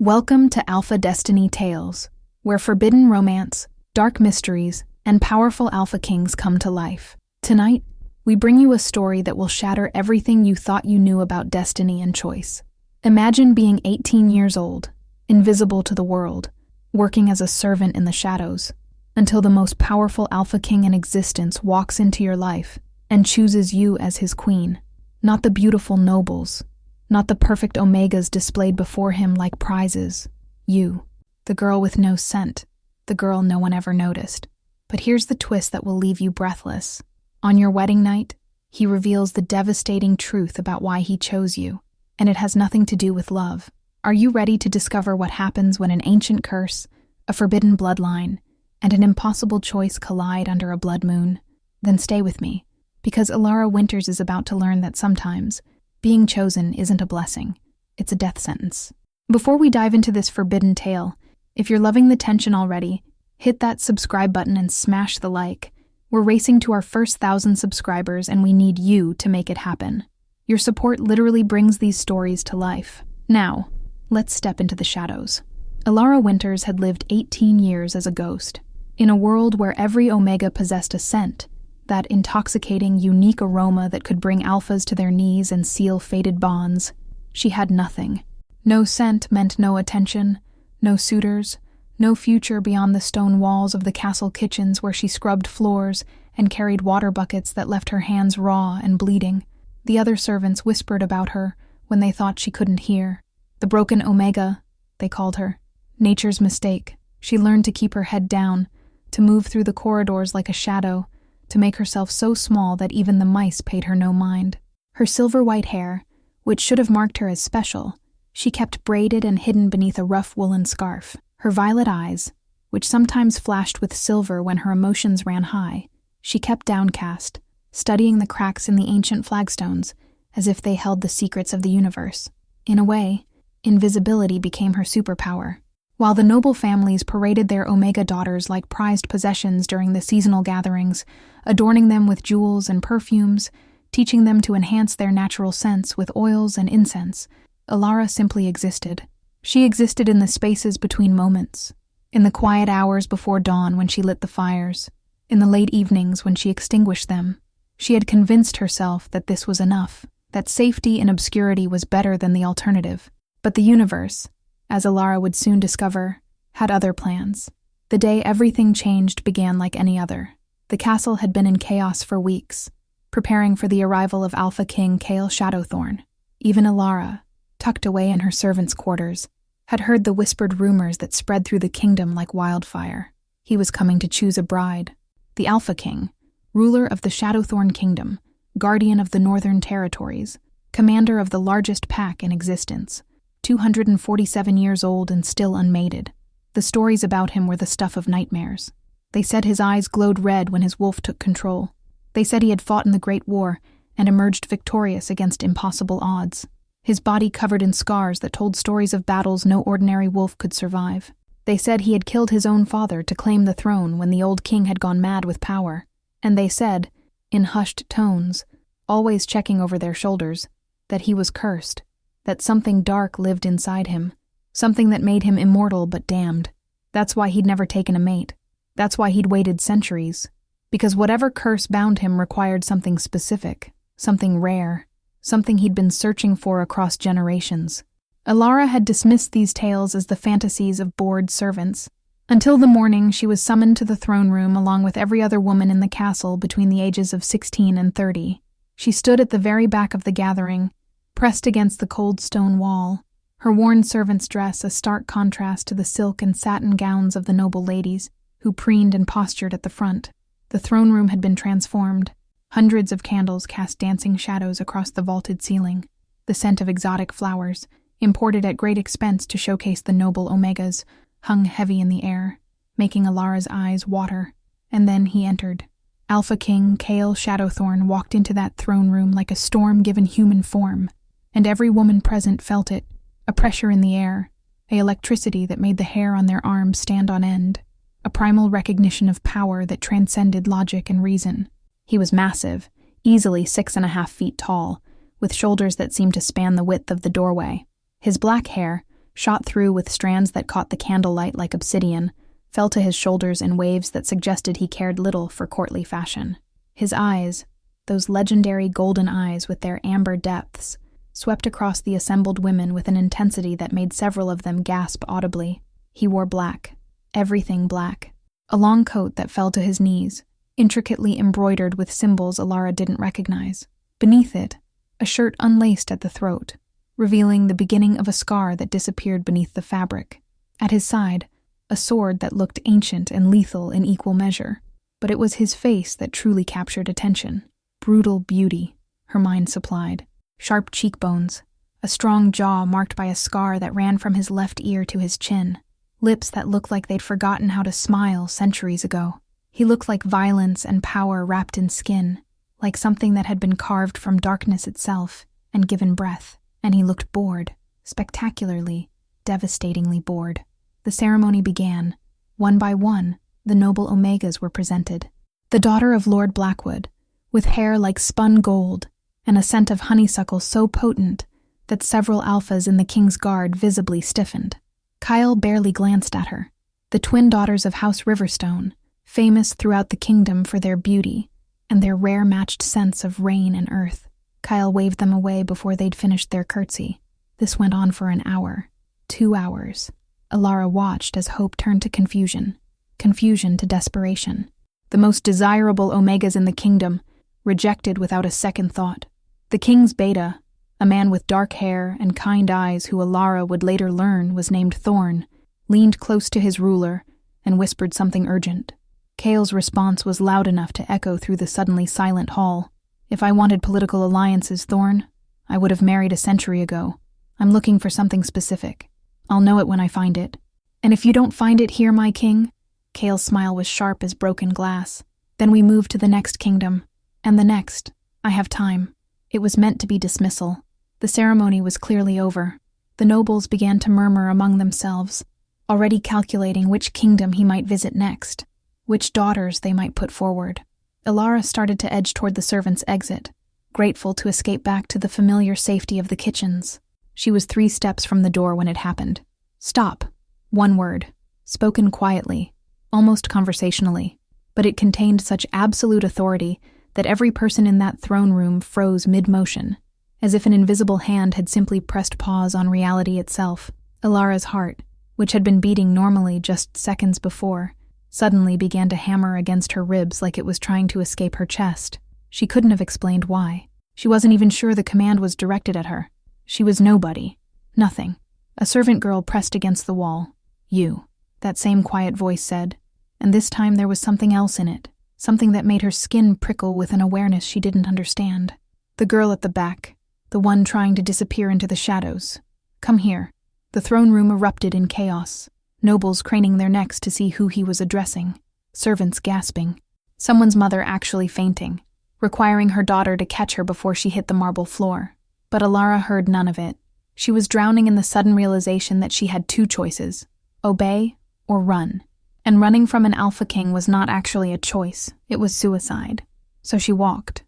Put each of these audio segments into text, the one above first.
Welcome to Alpha Destiny Tales, where forbidden romance, dark mysteries, and powerful Alpha Kings come to life. Tonight, we bring you a story that will shatter everything you thought you knew about destiny and choice. Imagine being 18 years old, invisible to the world, working as a servant in the shadows, until the most powerful Alpha King in existence walks into your life and chooses you as his queen. Not the beautiful nobles, not the perfect Omegas displayed before him like prizes. You, the girl with no scent, the girl no one ever noticed. But here's the twist that will leave you breathless. On your wedding night, he reveals the devastating truth about why he chose you, and it has nothing to do with love. Are you ready to discover what happens when an ancient curse, a forbidden bloodline, and an impossible choice collide under a blood moon? Then stay with me, because Alara Winters is about to learn that sometimes being chosen isn't a blessing, it's a death sentence. Before we dive into this forbidden tale, if you're loving the tension already, hit that subscribe button and smash the like. We're racing to our first 1,000 subscribers and we need you to make it happen. Your support literally brings these stories to life. Now, let's step into the shadows. Alara Winters had lived 18 years as a ghost, in a world where every Omega possessed a scent, that intoxicating, unique aroma that could bring alphas to their knees and seal fated bonds. She had nothing. No scent meant no attention, no suitors, no future beyond the stone walls of the castle kitchens where she scrubbed floors and carried water buckets that left her hands raw and bleeding. The other servants whispered about her when they thought she couldn't hear. The broken Omega, they called her. Nature's mistake. She learned to keep her head down, to move through the corridors like a shadow, to make herself so small that even the mice paid her no mind. Her silver-white hair, which should have marked her as special, she kept braided and hidden beneath a rough woolen scarf. Her violet eyes, which sometimes flashed with silver when her emotions ran high, she kept downcast, studying the cracks in the ancient flagstones as if they held the secrets of the universe. In a way, invisibility became her superpower. While the noble families paraded their Omega daughters like prized possessions during the seasonal gatherings, adorning them with jewels and perfumes, teaching them to enhance their natural scents with oils and incense, Alara simply existed. She existed in the spaces between moments, in the quiet hours before dawn when she lit the fires, in the late evenings when she extinguished them. She had convinced herself that this was enough, that safety in obscurity was better than the alternative. But the universe, as Alara would soon discover, had other plans. The day everything changed began like any other. The castle had been in chaos for weeks, preparing for the arrival of Alpha King Kael Shadowthorn. Even Alara, tucked away in her servants' quarters, had heard the whispered rumors that spread through the kingdom like wildfire. He was coming to choose a bride. The Alpha King, ruler of the Shadowthorn Kingdom, guardian of the Northern Territories, commander of the largest pack in existence, 247 years old and still unmated. The stories about him were the stuff of nightmares. They said his eyes glowed red when his wolf took control. They said he had fought in the Great War and emerged victorious against impossible odds. His body covered in scars that told stories of battles no ordinary wolf could survive. They said he had killed his own father to claim the throne when the old king had gone mad with power. And they said, in hushed tones, always checking over their shoulders, that he was cursed, that something dark lived inside him, something that made him immortal but damned. That's why he'd never taken a mate. That's why he'd waited centuries. Because whatever curse bound him required something specific, something rare, something he'd been searching for across generations. Alara had dismissed these tales as the fantasies of bored servants, until the morning she was summoned to the throne room along with every other woman in the castle between the ages of 16 and 30. She stood at the very back of the gathering, pressed against the cold stone wall, her worn servant's dress a stark contrast to the silk and satin gowns of the noble ladies who preened and postured at the front. The throne room had been transformed. Hundreds of candles cast dancing shadows across the vaulted ceiling. The scent of exotic flowers, imported at great expense to showcase the noble Omegas, hung heavy in the air, making Alara's eyes water. And then he entered. Alpha King Kael Shadowthorn walked into that throne room like a storm given human form, and every woman present felt it, a pressure in the air, a electricity that made the hair on their arms stand on end, a primal recognition of power that transcended logic and reason. He was massive, easily 6.5 feet tall, with shoulders that seemed to span the width of the doorway. His black hair, shot through with strands that caught the candlelight like obsidian, fell to his shoulders in waves that suggested he cared little for courtly fashion. His eyes, those legendary golden eyes with their amber depths, swept across the assembled women with an intensity that made several of them gasp audibly. He wore black, everything black, a long coat that fell to his knees, intricately embroidered with symbols Alara didn't recognize. Beneath it, a shirt unlaced at the throat, revealing the beginning of a scar that disappeared beneath the fabric. At his side, a sword that looked ancient and lethal in equal measure. But it was his face that truly captured attention. Brutal beauty, her mind supplied. Sharp cheekbones, a strong jaw marked by a scar that ran from his left ear to his chin. Lips that looked like they'd forgotten how to smile centuries ago. He looked like violence and power wrapped in skin, like something that had been carved from darkness itself and given breath. And he looked bored, spectacularly, devastatingly bored. The ceremony began. One by one, the noble Omegas were presented. The daughter of Lord Blackwood, with hair like spun gold and a scent of honeysuckle so potent that several alphas in the King's Guard visibly stiffened. Kyle barely glanced at her. The twin daughters of House Riverstone, famous throughout the kingdom for their beauty and their rare matched sense of rain and earth. Kyle waved them away before they'd finished their curtsy. This went on for an hour, 2 hours. Alara watched as hope turned to confusion to desperation. The most desirable Omegas in the kingdom, rejected without a second thought. The king's beta, a man with dark hair and kind eyes who Alara would later learn was named Thorn, leaned close to his ruler and whispered something urgent. Kale's response was loud enough to echo through the suddenly silent hall. If I wanted political alliances, Thorn, I would have married a century ago. I'm looking for something specific. I'll know it when I find it. And if you don't find it here, my king? Kale's smile was sharp as broken glass. Then we move to the next kingdom. And the next. I have time. It was meant to be dismissal. The ceremony was clearly over. The nobles began to murmur among themselves, already calculating which kingdom he might visit next, which daughters they might put forward. Alara started to edge toward the servants' exit, grateful to escape back to the familiar safety of the kitchens. She was 3 steps from the door when it happened. Stop. One word, spoken quietly, almost conversationally, but it contained such absolute authority that every person in that throne room froze mid-motion, as if an invisible hand had simply pressed pause on reality itself. Alara's heart, which had been beating normally just seconds before, suddenly began to hammer against her ribs like it was trying to escape her chest. She couldn't have explained why. She wasn't even sure the command was directed at her. She was nobody. Nothing. A servant girl pressed against the wall. You, that same quiet voice said, and this time there was something else in it, something that made her skin prickle with an awareness she didn't understand. The girl at the back, the one trying to disappear into the shadows. Come here. The throne room erupted in chaos, nobles craning their necks to see who he was addressing, servants gasping, someone's mother actually fainting, requiring her daughter to catch her before she hit the marble floor. But Alara heard none of it. She was drowning in the sudden realization that she had 2 choices, obey or run. And running from an Alpha King was not actually a choice, it was suicide. So she walked.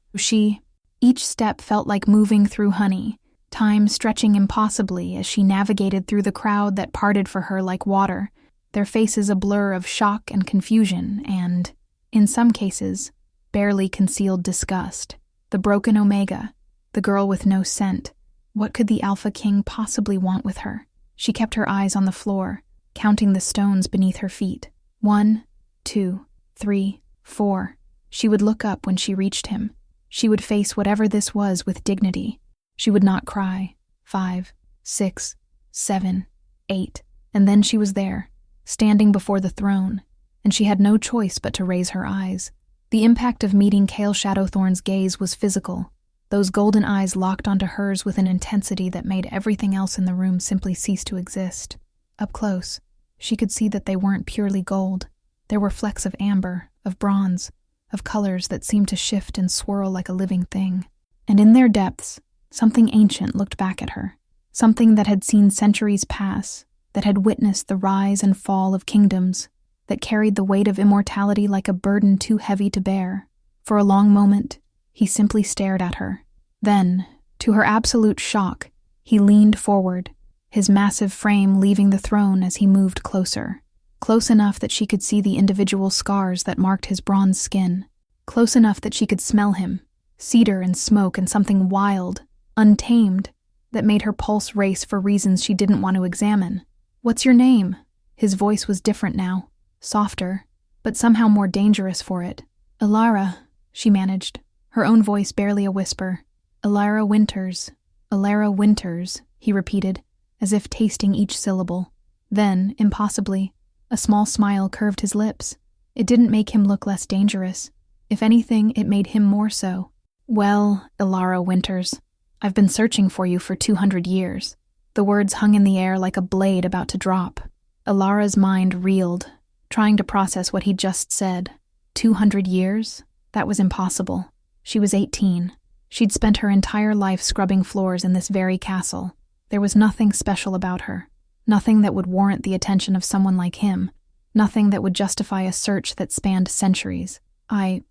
Each step felt like moving through honey, time stretching impossibly as she navigated through the crowd that parted for her like water, their faces a blur of shock and confusion and, in some cases, barely concealed disgust. The broken Omega, the girl with no scent. What could the Alpha King possibly want with her? She kept her eyes on the floor, counting the stones beneath her feet. 1, 2, 3, 4. She would look up when she reached him. She would face whatever this was with dignity. She would not cry. 5, 6, 7, 8. And then she was there, standing before the throne, and she had no choice but to raise her eyes. The impact of meeting Kale Shadowthorn's gaze was physical. Those golden eyes locked onto hers with an intensity that made everything else in the room simply cease to exist. Up close, she could see that they weren't purely gold. There were flecks of amber, of bronze, of colors that seemed to shift and swirl like a living thing. And in their depths, something ancient looked back at her. Something that had seen centuries pass, that had witnessed the rise and fall of kingdoms, that carried the weight of immortality like a burden too heavy to bear. For a long moment, he simply stared at her. Then, to her absolute shock, he leaned forward, his massive frame leaving the throne as he moved closer, close enough that she could see the individual scars that marked his bronze skin, close enough that she could smell him, cedar and smoke and something wild, untamed, that made her pulse race for reasons she didn't want to examine. "What's your name?" His voice was different now, softer, but somehow more dangerous for it. "Alara," she managed, her own voice barely a whisper. "Alara Winters. Alara Winters," he repeated, as if tasting each syllable. Then, impossibly, a small smile curved his lips. It didn't make him look less dangerous. If anything, it made him more so. "Well, Alara Winters, I've been searching for you for 200 years. The words hung in the air like a blade about to drop. Alara's mind reeled, trying to process what he'd just said. 200 years? That was impossible. She was 18. She'd spent her entire life scrubbing floors in this very castle. There was nothing special about her. Nothing that would warrant the attention of someone like him. Nothing that would justify a search that spanned centuries. I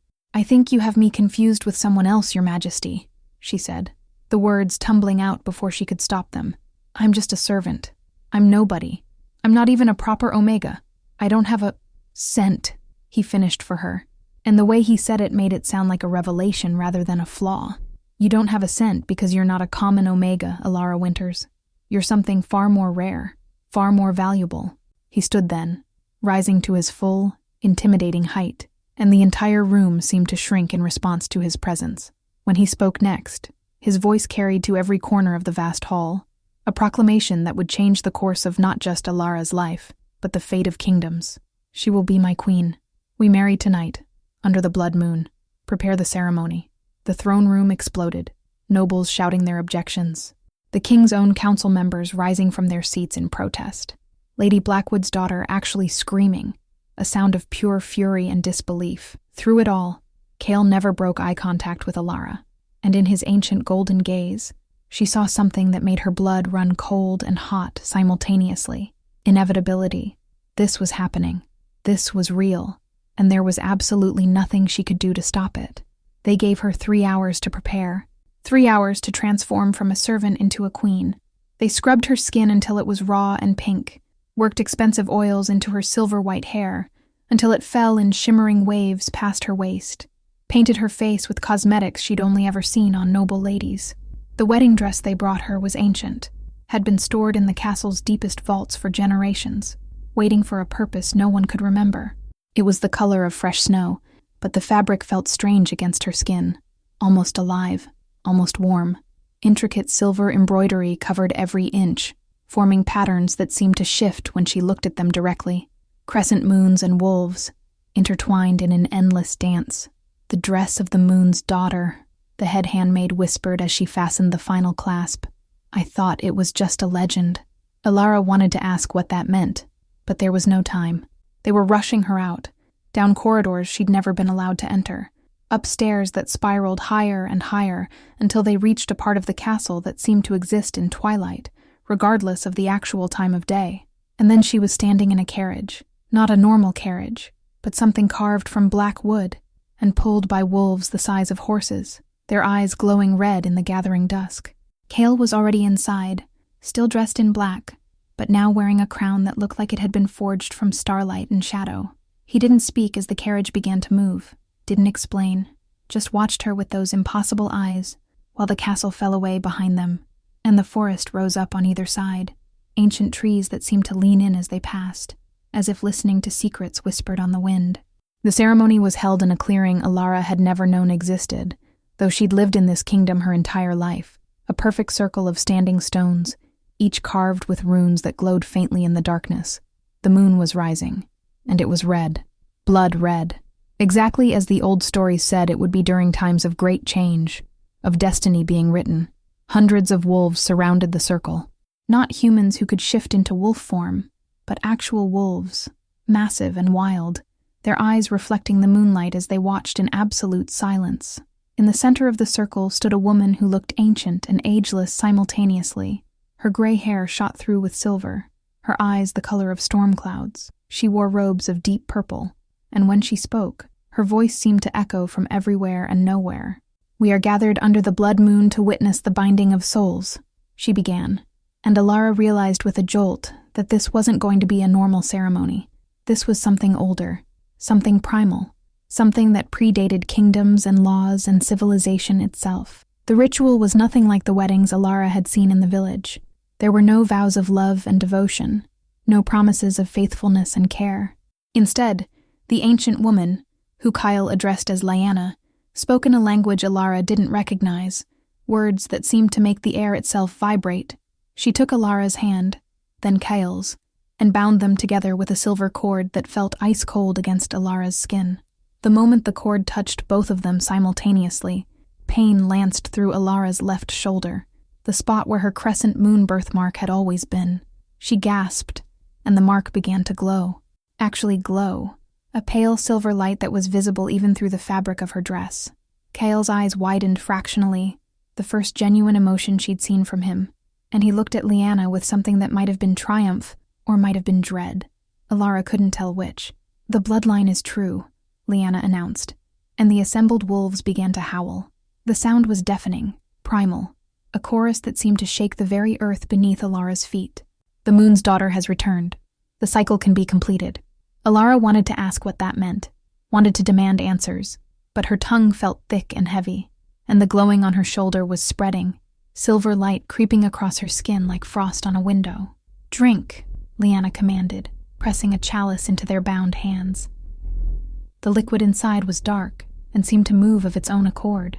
think you have me confused with someone else, Your Majesty," she said, the words tumbling out before she could stop them. "I'm just a servant. I'm nobody. I'm not even a proper Omega. I don't have a scent," he finished for her, and the way he said it made it sound like a revelation rather than a flaw. "You don't have a scent because you're not a common Omega, Alara Winters. You're something far more rare, far more valuable." He stood then, rising to his full, intimidating height, and the entire room seemed to shrink in response to his presence. When he spoke next, his voice carried to every corner of the vast hall, a proclamation that would change the course of not just Alara's life, but the fate of kingdoms. "She will be my queen. We marry tonight, under the blood moon. Prepare the ceremony." The throne room exploded, nobles shouting their objections, the king's own council members rising from their seats in protest, Lady Blackwood's daughter actually screaming, a sound of pure fury and disbelief. Through it all, Cale never broke eye contact with Alara, and in his ancient golden gaze, she saw something that made her blood run cold and hot simultaneously. Inevitability. This was happening. This was real, and there was absolutely nothing she could do to stop it. They gave her 3 hours to prepare, 3 hours to transform from a servant into a queen. They scrubbed her skin until it was raw and pink, worked expensive oils into her silver-white hair until it fell in shimmering waves past her waist, painted her face with cosmetics she'd only ever seen on noble ladies. The wedding dress they brought her was ancient, had been stored in the castle's deepest vaults for generations, waiting for a purpose no one could remember. It was the color of fresh snow, but the fabric felt strange against her skin, almost alive, almost warm. Intricate silver embroidery covered every inch, forming patterns that seemed to shift when she looked at them directly. Crescent moons and wolves, intertwined in an endless dance. "The dress of the moon's daughter," the head handmaid whispered as she fastened the final clasp. "I thought it was just a legend." Alara wanted to ask what that meant, but there was no time. They were rushing her out, down corridors she'd never been allowed to enter, up stairs that spiraled higher and higher until they reached a part of the castle that seemed to exist in twilight, regardless of the actual time of day. And then she was standing in a carriage, not a normal carriage, but something carved from black wood and pulled by wolves the size of horses, their eyes glowing red in the gathering dusk. Cale was already inside, still dressed in black, but now wearing a crown that looked like it had been forged from starlight and shadow. He didn't speak as the carriage began to move, didn't explain, just watched her with those impossible eyes while the castle fell away behind them, and the forest rose up on either side, ancient trees that seemed to lean in as they passed, as if listening to secrets whispered on the wind. The ceremony was held in a clearing Alara had never known existed, though she'd lived in this kingdom her entire life, a perfect circle of standing stones, each carved with runes that glowed faintly in the darkness. The moon was rising, and it was red, blood red, exactly as the old story said it would be during times of great change, of destiny being written. Hundreds of wolves surrounded the circle, not humans who could shift into wolf form, but actual wolves, massive and wild, their eyes reflecting the moonlight as they watched in absolute silence. In the center of the circle stood a woman who looked ancient and ageless simultaneously. Her gray hair shot through with silver, her eyes the color of storm clouds. She wore robes of deep purple, and when she spoke, her voice seemed to echo from everywhere and nowhere. "We are gathered under the blood moon to witness the binding of souls," she began, And Alara realized with a jolt that this wasn't going to be a normal ceremony. This was something older, something primal, something that predated kingdoms and laws and civilization itself. The ritual was nothing like the weddings Alara had seen in the village. There were no vows of love and devotion, no promises of faithfulness and care. Instead, the ancient woman, who Kyle addressed as Lyanna, spoke in a language Alara didn't recognize, words that seemed to make the air itself vibrate. She took Alara's hand, then Kyle's, and bound them together with a silver cord that felt ice-cold against Alara's skin. The moment the cord touched both of them simultaneously, pain lanced through Alara's left shoulder, the spot where her crescent moon birthmark had always been. She gasped, and the mark began to glow. Actually glow, a pale silver light that was visible even through the fabric of her dress. Kyle's eyes widened fractionally, the first genuine emotion she'd seen from him, and he looked at Lyanna with something that might have been triumph or might have been dread. Alara couldn't tell which. "The bloodline is true," Lyanna announced, and the assembled wolves began to howl. The sound was deafening, primal, a chorus that seemed to shake the very earth beneath Alara's feet. "The moon's daughter has returned. The cycle can be completed." Alara wanted to ask what that meant, wanted to demand answers, but her tongue felt thick and heavy, and the glowing on her shoulder was spreading, silver light creeping across her skin like frost on a window. "Drink," Lyanna commanded, pressing a chalice into their bound hands. The liquid inside was dark and seemed to move of its own accord.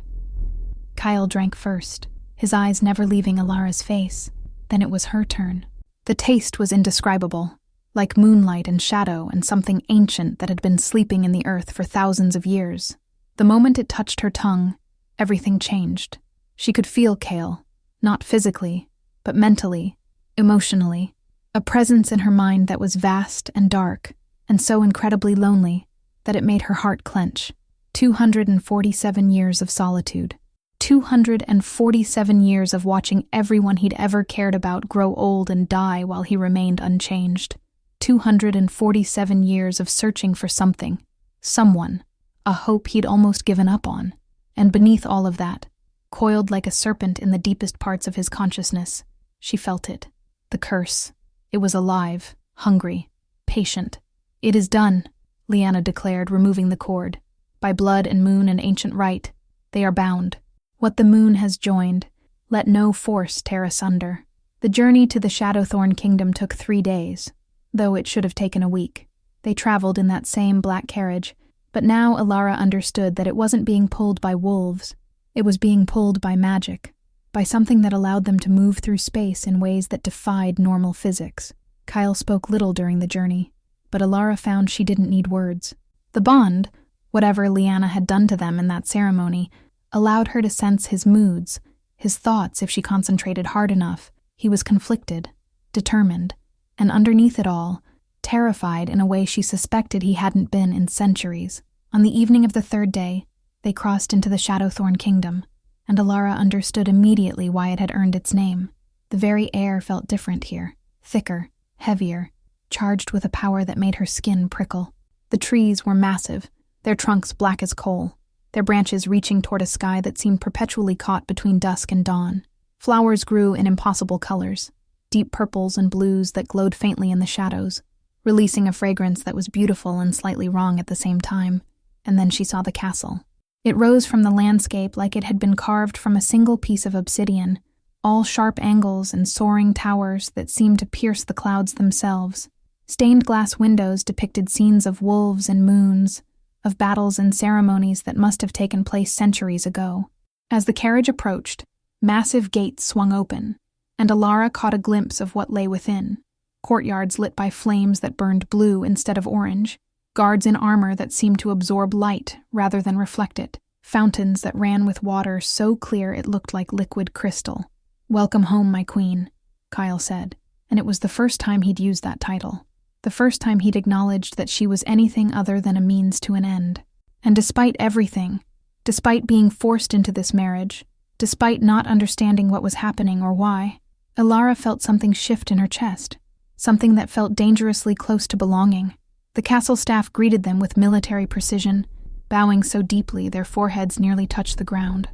Kyle drank first, his eyes never leaving Alara's face. Then it was her turn. The taste was indescribable, like moonlight and shadow and something ancient that had been sleeping in the earth for thousands of years. The moment it touched her tongue, everything changed. She could feel Kale, not physically, but mentally, emotionally, a presence in her mind that was vast and dark, and so incredibly lonely that it made her heart clench. 247 years of solitude. 247 years of watching everyone he'd ever cared about grow old and die while he remained unchanged. 247 years of searching for something, someone, a hope he'd almost given up on. And beneath all of that, coiled like a serpent in the deepest parts of his consciousness, she felt it. The curse. It was alive, hungry, patient. "It is done," Lyanna declared, removing the cord. "By blood and moon and ancient rite, they are bound. What the moon has joined, let no force tear asunder." The journey to the Shadowthorn Kingdom took 3 days, though it should have taken a week. They traveled in that same black carriage, but now Alara understood that it wasn't being pulled by wolves. It was being pulled by magic, by something that allowed them to move through space in ways that defied normal physics. Kyle spoke little during the journey, but Alara found she didn't need words. The bond, whatever Lyanna had done to them in that ceremony, allowed her to sense his moods, his thoughts if she concentrated hard enough. He was conflicted, determined, and underneath it all, terrified in a way she suspected he hadn't been in centuries. On the evening of the 3rd day, they crossed into the Shadowthorn Kingdom, and Alara understood immediately why it had earned its name. The very air felt different here, thicker, heavier, charged with a power that made her skin prickle. The trees were massive, their trunks black as coal, their branches reaching toward a sky that seemed perpetually caught between dusk and dawn. Flowers grew in impossible colors, deep purples and blues that glowed faintly in the shadows, releasing a fragrance that was beautiful and slightly wrong at the same time. And then she saw the castle. It rose from the landscape like it had been carved from a single piece of obsidian, all sharp angles and soaring towers that seemed to pierce the clouds themselves. Stained glass windows depicted scenes of wolves and moons, of battles and ceremonies that must have taken place centuries ago. As the carriage approached, massive gates swung open, and Alara caught a glimpse of what lay within. Courtyards lit by flames that burned blue instead of orange, guards in armor that seemed to absorb light rather than reflect it, fountains that ran with water so clear it looked like liquid crystal. "Welcome home, my queen," Kyle said, and it was the first time he'd used that title. The first time he'd acknowledged that she was anything other than a means to an end. And despite everything, despite being forced into this marriage, despite not understanding what was happening or why, Alara felt something shift in her chest, something that felt dangerously close to belonging. The castle staff greeted them with military precision, bowing so deeply their foreheads nearly touched the ground.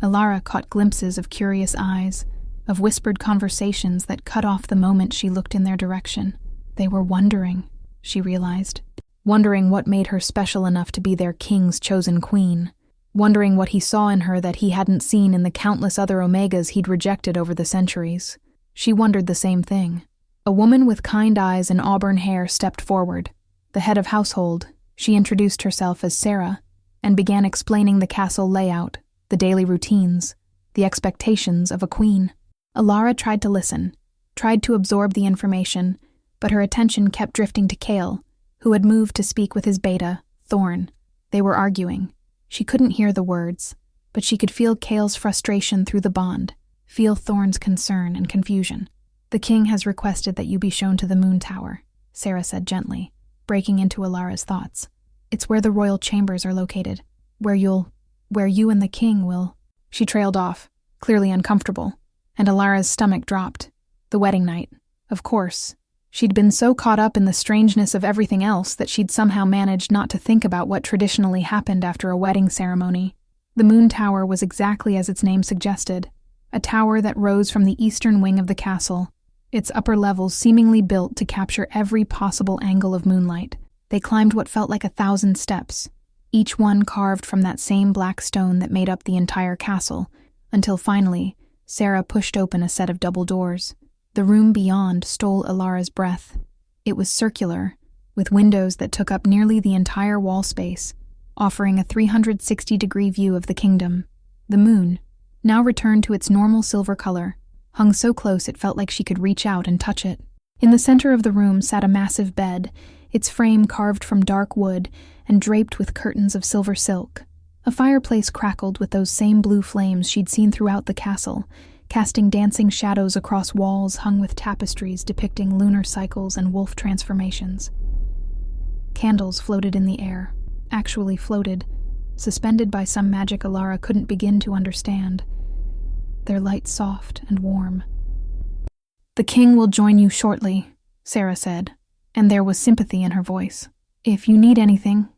Alara caught glimpses of curious eyes, of whispered conversations that cut off the moment she looked in their direction. They were wondering, she realized. Wondering what made her special enough to be their king's chosen queen. Wondering what he saw in her that he hadn't seen in the countless other Omegas he'd rejected over the centuries. She wondered the same thing. A woman with kind eyes and auburn hair stepped forward. The head of household, she introduced herself as Sarah, and began explaining the castle layout, the daily routines, the expectations of a queen. Alara tried to listen, tried to absorb the information, but her attention kept drifting to Cale, who had moved to speak with his beta, Thorn. They were arguing. She couldn't hear the words, but she could feel Cale's frustration through the bond, feel Thorn's concern and confusion. "The king has requested that you be shown to the moon tower," Sarah said gently, breaking into Alara's thoughts. "It's where the royal chambers are located, where you and the king will—" She trailed off, clearly uncomfortable, and Alara's stomach dropped. The wedding night, of course. She'd been so caught up in the strangeness of everything else that she'd somehow managed not to think about what traditionally happened after a wedding ceremony. The moon tower was exactly as its name suggested, a tower that rose from the eastern wing of the castle, its upper levels seemingly built to capture every possible angle of moonlight. They climbed what felt like 1,000 steps, each one carved from that same black stone that made up the entire castle, until finally, Sarah pushed open a set of double doors. The room beyond stole Alara's breath. It was circular, with windows that took up nearly the entire wall space, offering a 360-degree view of the kingdom. The moon, now returned to its normal silver color, hung so close it felt like she could reach out and touch it. In the center of the room sat a massive bed, its frame carved from dark wood and draped with curtains of silver silk. A fireplace crackled with those same blue flames she'd seen throughout the castle, casting dancing shadows across walls hung with tapestries depicting lunar cycles and wolf transformations. Candles floated in the air, actually floated, suspended by some magic Alara couldn't begin to understand, their light soft and warm. "The king will join you shortly," Sarah said, and there was sympathy in her voice. "If you need anything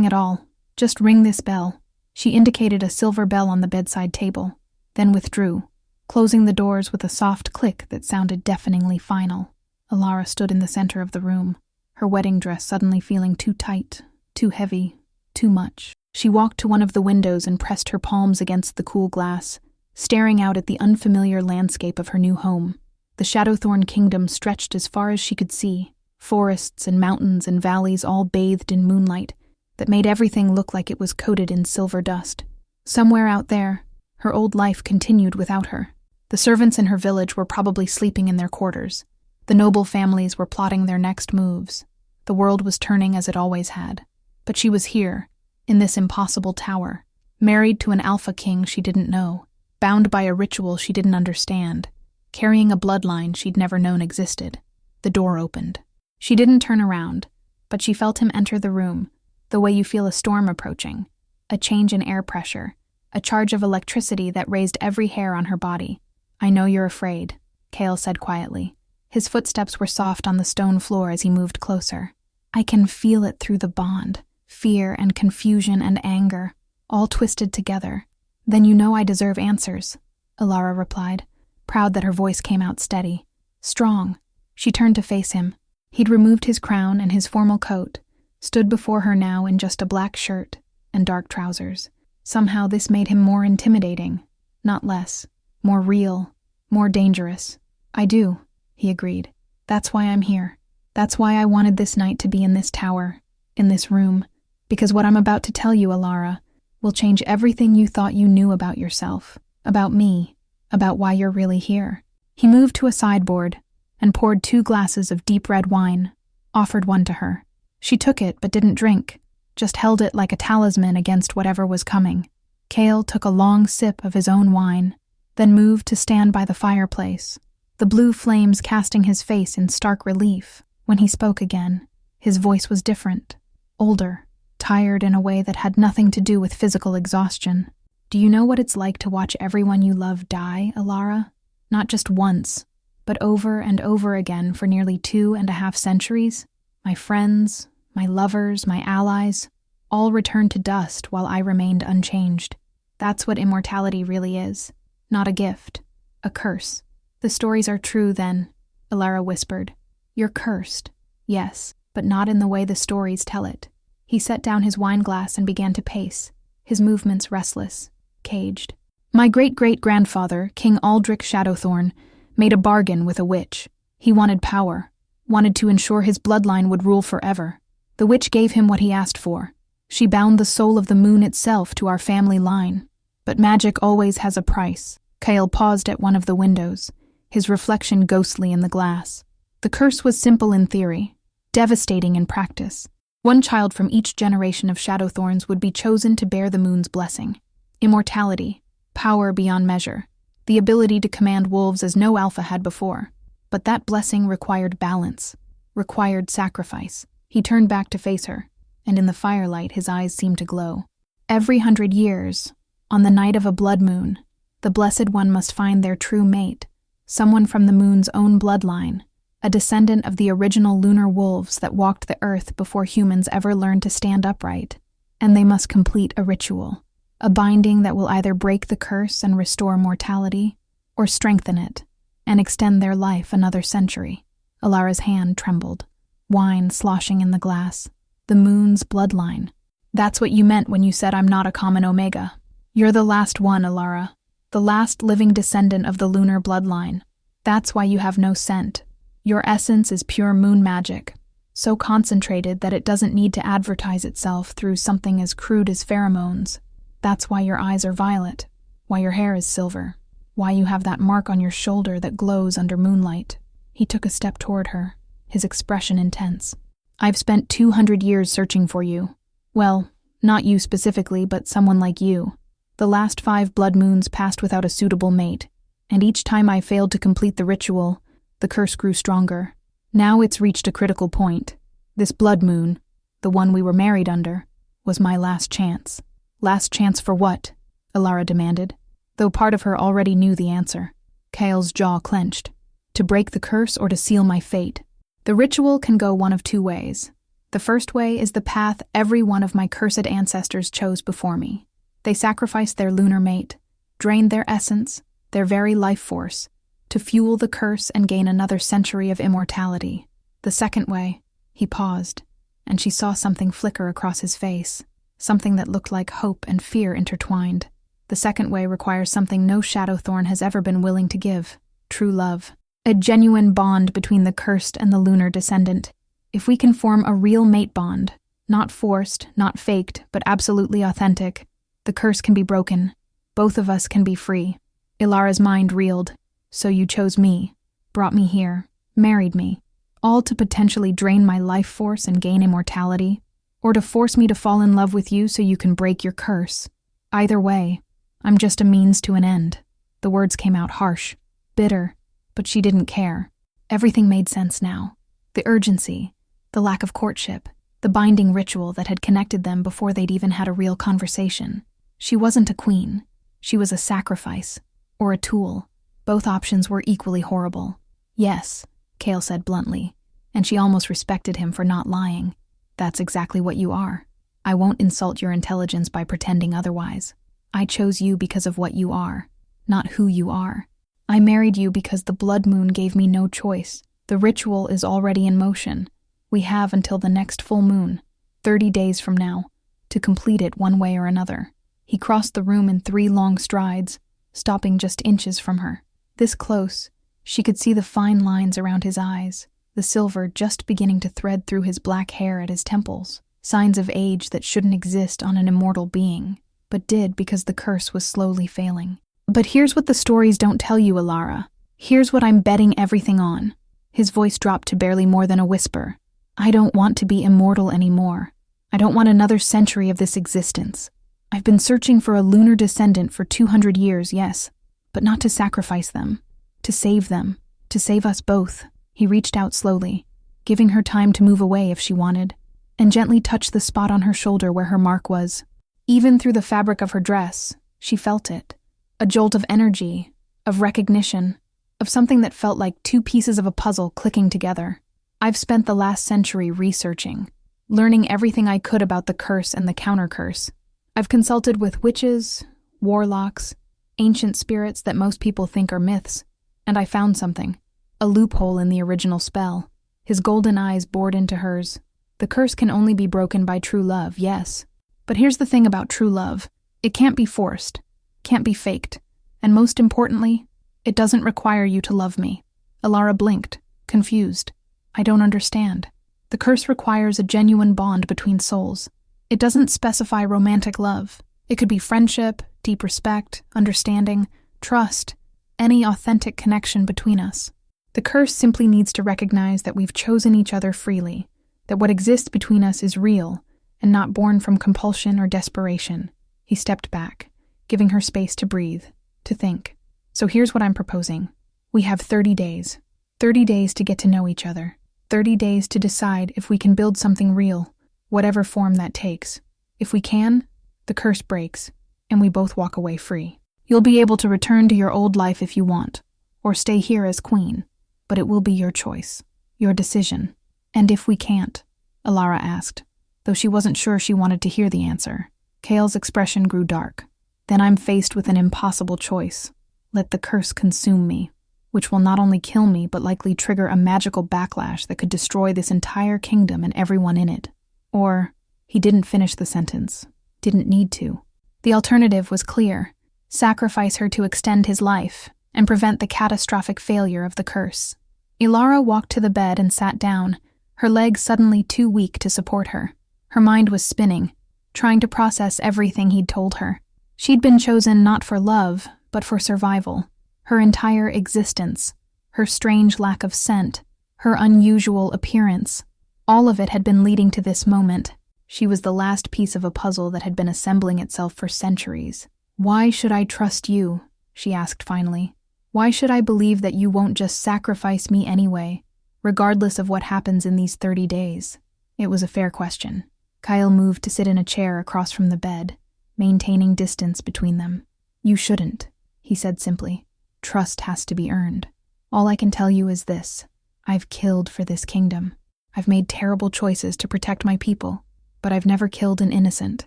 at all, just ring this bell." She indicated a silver bell on the bedside table, then withdrew, closing the doors with a soft click that sounded deafeningly final. Alara stood in the center of the room, her wedding dress suddenly feeling too tight, too heavy, too much. She walked to one of the windows and pressed her palms against the cool glass, staring out at the unfamiliar landscape of her new home. The Shadowthorn Kingdom stretched as far as she could see, forests and mountains and valleys all bathed in moonlight that made everything look like it was coated in silver dust. Somewhere out there, her old life continued without her. The servants in her village were probably sleeping in their quarters. The noble families were plotting their next moves. The world was turning as it always had. But she was here, in this impossible tower, married to an alpha king she didn't know, bound by a ritual she didn't understand, carrying a bloodline she'd never known existed. The door opened. She didn't turn around, but she felt him enter the room, the way you feel a storm approaching, a change in air pressure, a charge of electricity that raised every hair on her body. "I know you're afraid," Cale said quietly. His footsteps were soft on the stone floor as he moved closer. "I can feel it through the bond, fear and confusion and anger, all twisted together." "Then you know I deserve answers," Alara replied, proud that her voice came out steady, strong. She turned to face him. He'd removed his crown and his formal coat, stood before her now in just a black shirt and dark trousers. Somehow this made him more intimidating, not less, more real, more dangerous. "I do," he agreed. "That's why I'm here. That's why I wanted this night to be in this tower, in this room, because what I'm about to tell you, Alara, will change everything you thought you knew about yourself, about me, about why you're really here." He moved to a sideboard and poured 2 glasses of deep red wine, offered one to her. She took it but didn't drink, just held it like a talisman against whatever was coming. Cale took a long sip of his own wine, then moved to stand by the fireplace, the blue flames casting his face in stark relief. When he spoke again, his voice was different, older, tired in a way that had nothing to do with physical exhaustion. "Do you know what it's like to watch everyone you love die, Alara? Not just once, but over and over again for nearly 2.5 centuries? My friends, my lovers, my allies, all returned to dust while I remained unchanged. That's what immortality really is. Not a gift, a curse. The stories are true, then, Ilara whispered. You're cursed. Yes, but not in the way the stories tell it. He set down his wineglass and began to pace, his movements restless, caged. My great-great-grandfather, King Aldrich Shadowthorn, made a bargain with a witch. He wanted power, wanted to ensure his bloodline would rule forever. The witch gave him what he asked for. She bound the soul of the moon itself to our family line. But magic always has a price. Kale paused at one of the windows, his reflection ghostly in the glass. The curse was simple in theory, devastating in practice. One child from each generation of Shadowthorns would be chosen to bear the moon's blessing. Immortality, power beyond measure, the ability to command wolves as no alpha had before. But that blessing required balance, required sacrifice. He turned back to face her, and in the firelight his eyes seemed to glow. Every 100 years, on the night of a blood moon, the Blessed One must find their true mate, someone from the moon's own bloodline, a descendant of the original lunar wolves that walked the earth before humans ever learned to stand upright. And they must complete a ritual, a binding that will either break the curse and restore mortality, or strengthen it and extend their life another century. Ilara's hand trembled, wine sloshing in the glass. The moon's bloodline. That's what you meant when you said I'm not a common Omega. You're the last one, Ilara, the last living descendant of the lunar bloodline. That's why you have no scent. Your essence is pure moon magic, so concentrated that it doesn't need to advertise itself through something as crude as pheromones. That's why your eyes are violet, why your hair is silver, why you have that mark on your shoulder that glows under moonlight. He took a step toward her, his expression intense. I've spent 200 years searching for you. Well, not you specifically, but someone like you. The last 5 blood moons passed without a suitable mate, and each time I failed to complete the ritual, the curse grew stronger. Now it's reached a critical point. This blood moon, the one we were married under, was my last chance. Last chance for what? Ilara demanded, though part of her already knew the answer. Kale's jaw clenched. To break the curse or to seal my fate. The ritual can go one of 2 ways. The first way is the path every one of my cursed ancestors chose before me. They sacrificed their lunar mate, drained their essence, their very life force, to fuel the curse and gain another century of immortality. The second way, he paused, and she saw something flicker across his face, something that looked like hope and fear intertwined. The second way requires something no Shadowthorn has ever been willing to give: true love. A genuine bond between the cursed and the lunar descendant. If we can form a real mate bond, not forced, not faked, but absolutely authentic, the curse can be broken. Both of us can be free. Ilara's mind reeled. So you chose me, brought me here, married me, all to potentially drain my life force and gain immortality, or to force me to fall in love with you so you can break your curse. Either way, I'm just a means to an end. The words came out harsh, bitter, but she didn't care. Everything made sense now. The urgency, the lack of courtship, the binding ritual that had connected them before they'd even had a real conversation. She wasn't a queen. She was a sacrifice, or a tool. Both options were equally horrible. Yes, Kale said bluntly, and she almost respected him for not lying. That's exactly what you are. I won't insult your intelligence by pretending otherwise. I chose you because of what you are, not who you are. I married you because the blood moon gave me no choice. The ritual is already in motion. We have until the next full moon, 30 days from now, to complete it one way or another. He crossed the room in 3 long strides, stopping just inches from her. This close, she could see the fine lines around his eyes, the silver just beginning to thread through his black hair at his temples, signs of age that shouldn't exist on an immortal being, but did because the curse was slowly failing. But here's what the stories don't tell you, Ilara. Here's what I'm betting everything on. His voice dropped to barely more than a whisper. I don't want to be immortal anymore. I don't want another century of this existence. I've been searching for a lunar descendant for 200 years, yes, but not to sacrifice them. To save them. To save us both. He reached out slowly, giving her time to move away if she wanted, and gently touched the spot on her shoulder where her mark was. Even through the fabric of her dress, she felt it. A jolt of energy, of recognition, of something that felt like 2 pieces of a puzzle clicking together. I've spent the last century researching, learning everything I could about the curse and the counter-curse. I've consulted with witches, warlocks, ancient spirits that most people think are myths, And I found something. A loophole in the original spell. His golden eyes bored into hers. The curse can only be broken by true love, yes. But here's the thing about true love. It can't be forced. Can't be faked. And most importantly, it doesn't require you to love me. Alara blinked, confused. I don't understand. The curse requires a genuine bond between souls. It doesn't specify romantic love. It could be friendship, deep respect, understanding, trust, any authentic connection between us. The curse simply needs to recognize that we've chosen each other freely, that what exists between us is real and not born from compulsion or desperation. He stepped back, giving her space to breathe, to think. So here's what I'm proposing. We have 30 days. 30 days to get to know each other. 30 days to decide if we can build something real, whatever form that takes. If we can, the curse breaks, and we both walk away free. You'll be able to return to your old life if you want, or stay here as queen, but it will be your choice, your decision. And if we can't? Alara asked, though she wasn't sure she wanted to hear the answer. Kale's expression grew dark. Then I'm faced with an impossible choice. Let the curse consume me, which will not only kill me but likely trigger a magical backlash that could destroy this entire kingdom and everyone in it. Or, he didn't finish the sentence. Didn't need to. The alternative was clear. Sacrifice her to extend his life and prevent the catastrophic failure of the curse. Alara walked to the bed and sat down, her legs suddenly too weak to support her. Her mind was spinning, trying to process everything he'd told her. She'd been chosen not for love, but for survival. Her entire existence, her strange lack of scent, her unusual appearance, all of it had been leading to this moment. She was the last piece of a puzzle that had been assembling itself for centuries. Why should I trust you? She asked finally. Why should I believe that you won't just sacrifice me anyway, regardless of what happens in these 30 days? It was a fair question. Kyle moved to sit in a chair across from the bed, maintaining distance between them. You shouldn't, he said simply. Trust has to be earned. All I can tell you is this. I've killed for this kingdom. I've made terrible choices to protect my people, but I've never killed an innocent,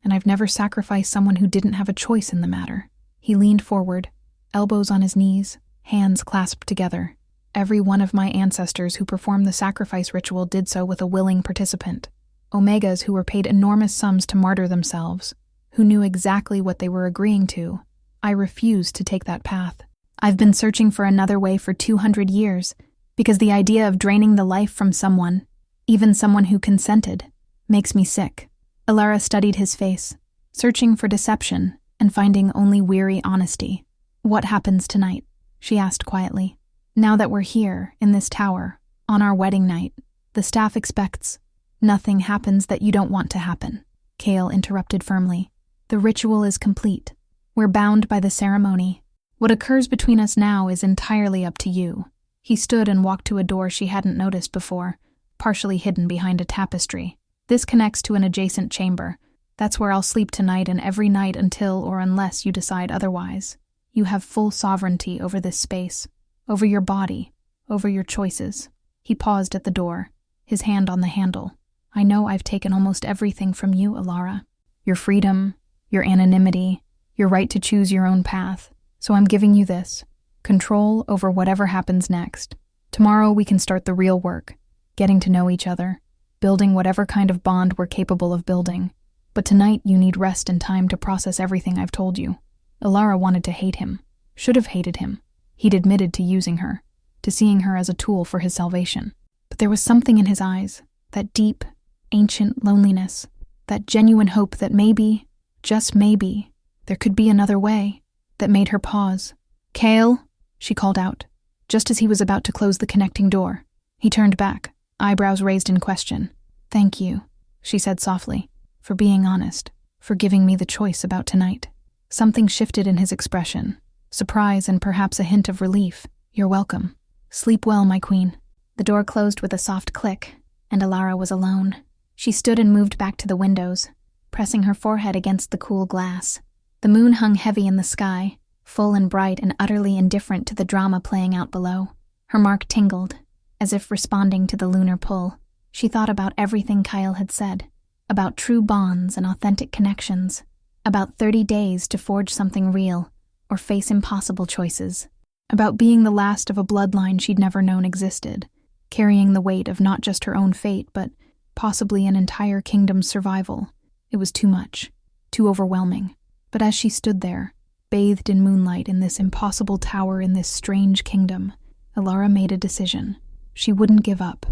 and I've never sacrificed someone who didn't have a choice in the matter. He leaned forward, elbows on his knees, hands clasped together. Every one of my ancestors who performed the sacrifice ritual did so with a willing participant. Omegas who were paid enormous sums to martyr themselves, who knew exactly what they were agreeing to. I refused to take that path. I've been searching for another way for 200 years, because the idea of draining the life from someone, even someone who consented, makes me sick. Alara studied his face, searching for deception and finding only weary honesty. What happens tonight? She asked quietly. Now that we're here, in this tower, on our wedding night, the staff expects. Nothing happens that you don't want to happen, Kale interrupted firmly. The ritual is complete. We're bound by the ceremony. What occurs between us now is entirely up to you. He stood and walked to a door she hadn't noticed before, partially hidden behind a tapestry. This connects to an adjacent chamber. That's where I'll sleep tonight and every night until or unless you decide otherwise. You have full sovereignty over this space, over your body, over your choices. He paused at the door, his hand on the handle. I know I've taken almost everything from you, Alara. Your freedom, your anonymity, your right to choose your own path. So I'm giving you this. Control over whatever happens next. Tomorrow we can start the real work, getting to know each other, building whatever kind of bond we're capable of building. But tonight you need rest and time to process everything I've told you. Alara wanted to hate him, should have hated him. He'd admitted to using her, to seeing her as a tool for his salvation. But there was something in his eyes, that deep, ancient loneliness, that genuine hope that maybe, just maybe, there could be another way, that made her pause. Kale, she called out, just as he was about to close the connecting door. He turned back, eyebrows raised in question. Thank you, she said softly, for being honest, for giving me the choice about tonight. Something shifted in his expression, surprise and perhaps a hint of relief. You're welcome. Sleep well, my queen. The door closed with a soft click, and Alara was alone. She stood and moved back to the windows, pressing her forehead against the cool glass. The moon hung heavy in the sky, full and bright and utterly indifferent to the drama playing out below. Her mark tingled, as if responding to the lunar pull. She thought about everything Kyle had said, about true bonds and authentic connections, about 30 days to forge something real or face impossible choices, about being the last of a bloodline she'd never known existed, carrying the weight of not just her own fate, but possibly an entire kingdom's survival. It was too much, too overwhelming. But as she stood there, bathed in moonlight in this impossible tower in this strange kingdom, Alara made a decision. She wouldn't give up,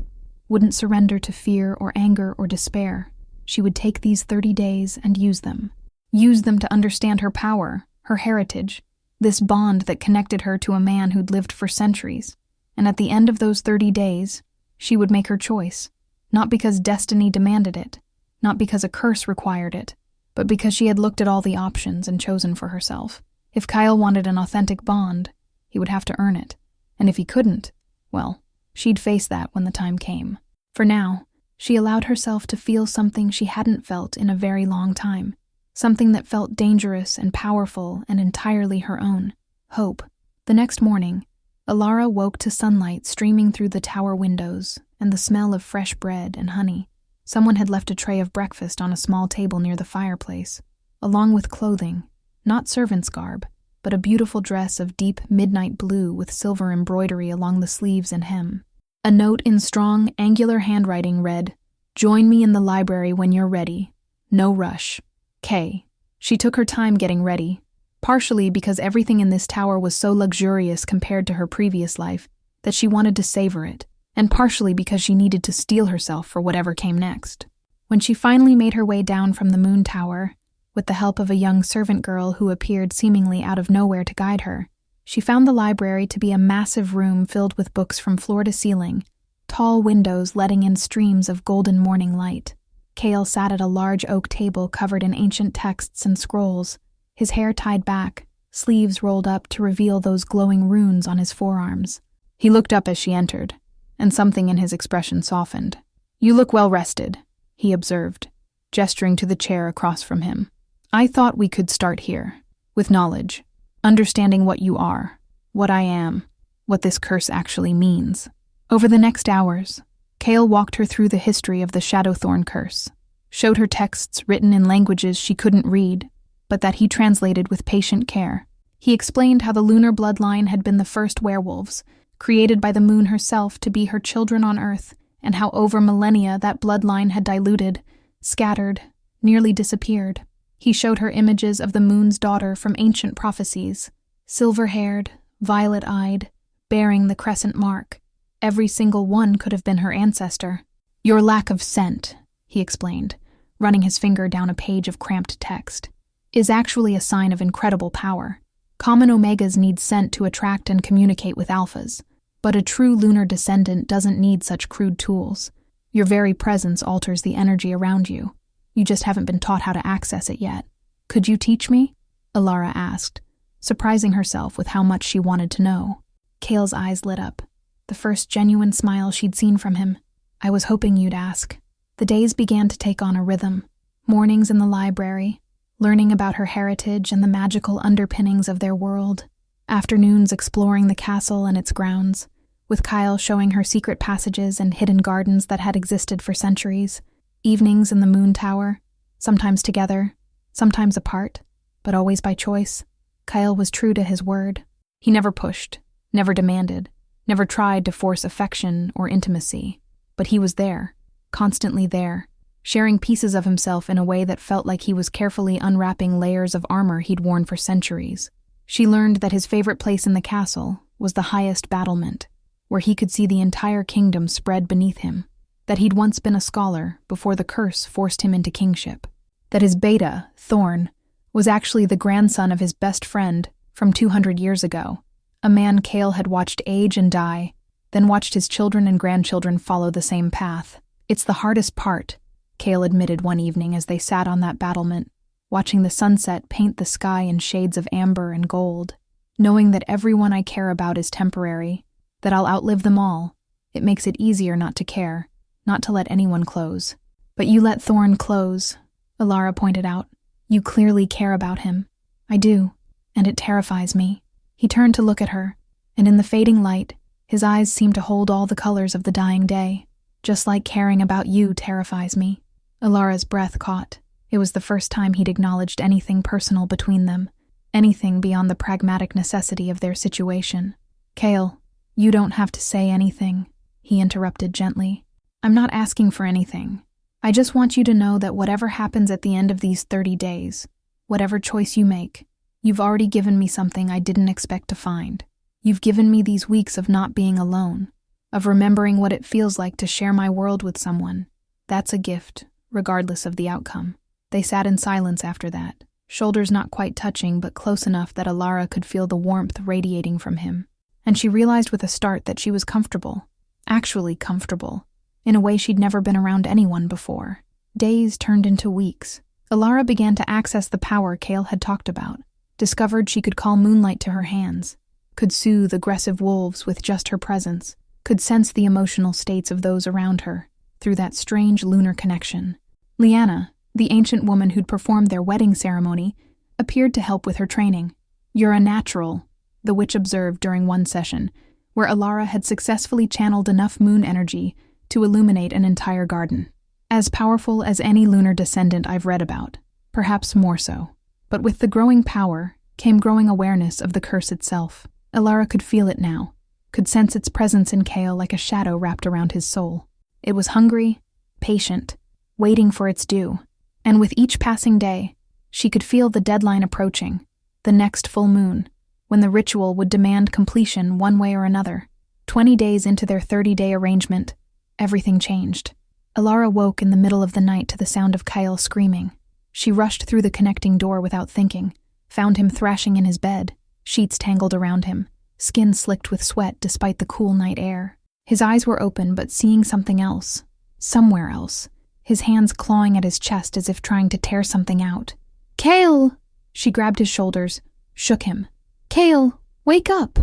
wouldn't surrender to fear or anger or despair. She would take these 30 days and use them. Use them to understand her power, her heritage, this bond that connected her to a man who'd lived for centuries. And at the end of those 30 days, she would make her choice, not because destiny demanded it, not because a curse required it, but because she had looked at all the options and chosen for herself. If Kyle wanted an authentic bond, he would have to earn it. And if he couldn't, well, she'd face that when the time came. For now, she allowed herself to feel something she hadn't felt in a very long time, something that felt dangerous and powerful and entirely her own: hope. The next morning, Alara woke to sunlight streaming through the tower windows and the smell of fresh bread and honey. Someone had left a tray of breakfast on a small table near the fireplace, along with clothing, not servant's garb, but a beautiful dress of deep midnight blue with silver embroidery along the sleeves and hem. A note in strong, angular handwriting read, "Join me in the library when you're ready. No rush. Kay." She took her time getting ready, partially because everything in this tower was so luxurious compared to her previous life that she wanted to savor it, and partially because she needed to steel herself for whatever came next. When she finally made her way down from the moon tower, with the help of a young servant girl who appeared seemingly out of nowhere to guide her, she found the library to be a massive room filled with books from floor to ceiling, tall windows letting in streams of golden morning light. Kale sat at a large oak table covered in ancient texts and scrolls, his hair tied back, sleeves rolled up to reveal those glowing runes on his forearms. He looked up as she entered, and something in his expression softened. "You look well rested," he observed, gesturing to the chair across from him. "I thought we could start here, with knowledge, understanding what you are, what I am, what this curse actually means." Over the next hours, Kale walked her through the history of the Shadowthorn curse, showed her texts written in languages she couldn't read, but that he translated with patient care. He explained how the lunar bloodline had been the first werewolves, created by the moon herself to be her children on Earth, and how over millennia that bloodline had diluted, scattered, nearly disappeared. He showed her images of the moon's daughter from ancient prophecies, silver-haired, violet-eyed, bearing the crescent mark. Every single one could have been her ancestor. "Your lack of scent," he explained, running his finger down a page of cramped text, "is actually a sign of incredible power. Common omegas need scent to attract and communicate with alphas, but a true lunar descendant doesn't need such crude tools. Your very presence alters the energy around you. You just haven't been taught how to access it yet. Could you teach me?" Alara asked, surprising herself with how much she wanted to know. Kale's eyes lit up, the first genuine smile she'd seen from him. "I was hoping you'd ask." The days began to take on a rhythm. Mornings in the library, learning about her heritage and the magical underpinnings of their world. Afternoons exploring the castle and its grounds, with Kyle showing her secret passages and hidden gardens that had existed for centuries. Evenings in the moon tower, sometimes together, sometimes apart, but always by choice. Kyle was true to his word. He never pushed, never demanded, never tried to force affection or intimacy. But he was there, constantly there, sharing pieces of himself in a way that felt like he was carefully unwrapping layers of armor he'd worn for centuries. She learned that his favorite place in the castle was the highest battlement, where he could see the entire kingdom spread beneath him. That he'd once been a scholar before the curse forced him into kingship. That his beta, Thorn, was actually the grandson of his best friend from 200 years ago, a man Kale had watched age and die, then watched his children and grandchildren follow the same path. "It's the hardest part," Kale admitted one evening as they sat on that battlement, watching the sunset paint the sky in shades of amber and gold. "Knowing that everyone I care about is temporary, that I'll outlive them all, it makes it easier not to care, not to let anyone close." "But you let Thorn close," Alara pointed out. "You clearly care about him." "I do, and it terrifies me." He turned to look at her, and in the fading light, his eyes seemed to hold all the colors of the dying day. "Just like caring about you terrifies me." Alara's breath caught. It was the first time he'd acknowledged anything personal between them, anything beyond the pragmatic necessity of their situation. Kale, you don't have to say anything, he interrupted gently. I'm not asking for anything. I just want you to know that whatever happens at the end of these 30 days, whatever choice you make, you've already given me something I didn't expect to find. You've given me these weeks of not being alone, of remembering what it feels like to share my world with someone. That's a gift, regardless of the outcome. They sat in silence after that, shoulders not quite touching but close enough that Alara could feel the warmth radiating from him. And she realized with a start that she was comfortable, actually comfortable, in a way she'd never been around anyone before. Days turned into weeks. Alara began to access the power Kale had talked about, discovered she could call moonlight to her hands, could soothe aggressive wolves with just her presence, could sense the emotional states of those around her through that strange lunar connection. Liana, the ancient woman who'd performed their wedding ceremony, appeared to help with her training. You're a natural, the witch observed during one session, where Alara had successfully channeled enough moon energy to illuminate an entire garden. As powerful as any lunar descendant I've read about, perhaps more so. But with the growing power came growing awareness of the curse itself. Alara could feel it now, could sense its presence in Kale like a shadow wrapped around his soul. It was hungry, patient, waiting for its due. And with each passing day, she could feel the deadline approaching, the next full moon, when the ritual would demand completion one way or another. 20 days into their 30-day arrangement, everything changed. Alara woke in the middle of the night to the sound of Kyle screaming. She rushed through the connecting door without thinking, found him thrashing in his bed, sheets tangled around him, skin slicked with sweat despite the cool night air. His eyes were open but seeing something else, somewhere else, his hands clawing at his chest as if trying to tear something out. Kale! She grabbed his shoulders, shook him. Kale, wake up!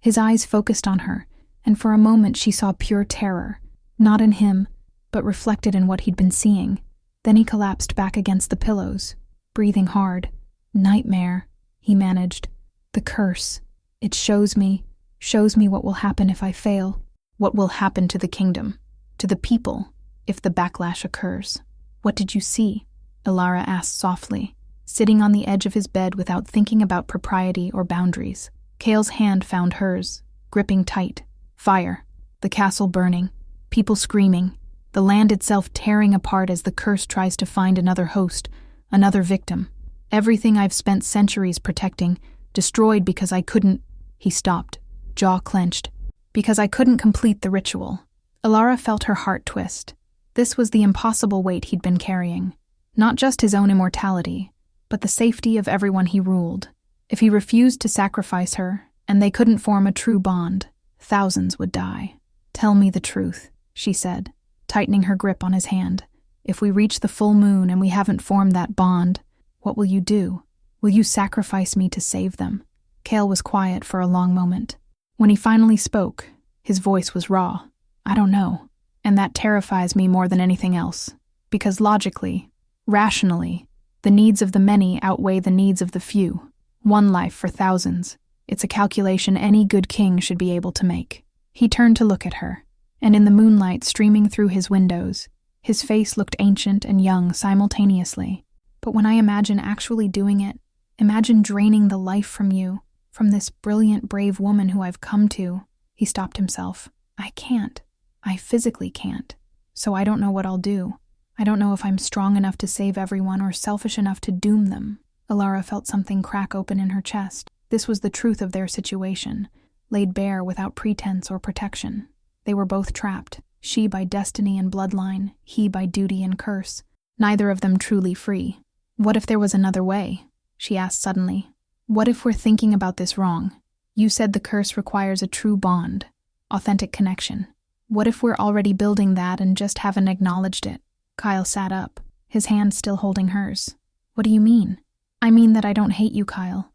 His eyes focused on her, and for a moment she saw pure terror, not in him, but reflected in what he'd been seeing. Then he collapsed back against the pillows, breathing hard. Nightmare, he managed. The curse. It shows me what will happen if I fail. What will happen to the kingdom, to the people, if the backlash occurs. What did you see? Alara asked softly, sitting on the edge of his bed without thinking about propriety or boundaries. Kale's hand found hers, gripping tight. Fire, the castle burning, people screaming, the land itself tearing apart as the curse tries to find another host, another victim. Everything I've spent centuries protecting, destroyed because I couldn't. He stopped, jaw clenched. Because I couldn't complete the ritual. Alara felt her heart twist. This was the impossible weight he'd been carrying. Not just his own immortality, but the safety of everyone he ruled. If he refused to sacrifice her, and they couldn't form a true bond, thousands would die. Tell me the truth, she said, tightening her grip on his hand. If we reach the full moon and we haven't formed that bond, what will you do? Will you sacrifice me to save them? Kale was quiet for a long moment. When he finally spoke, his voice was raw. I don't know. And that terrifies me more than anything else. Because logically, rationally, the needs of the many outweigh the needs of the few. One life for thousands. It's a calculation any good king should be able to make. He turned to look at her, and in the moonlight streaming through his windows, his face looked ancient and young simultaneously. But when I imagine actually doing it, imagine draining the life from you, from this brilliant, brave woman who I've come to. He stopped himself. I can't. I physically can't. So I don't know what I'll do. I don't know if I'm strong enough to save everyone or selfish enough to doom them. Alara felt something crack open in her chest. This was the truth of their situation, laid bare without pretense or protection. They were both trapped, she by destiny and bloodline, he by duty and curse, neither of them truly free. What if there was another way? She asked suddenly. What if we're thinking about this wrong? You said the curse requires a true bond, authentic connection. What if we're already building that and just haven't acknowledged it? Kyle sat up, his hand still holding hers. What do you mean? I mean that I don't hate you, Kyle.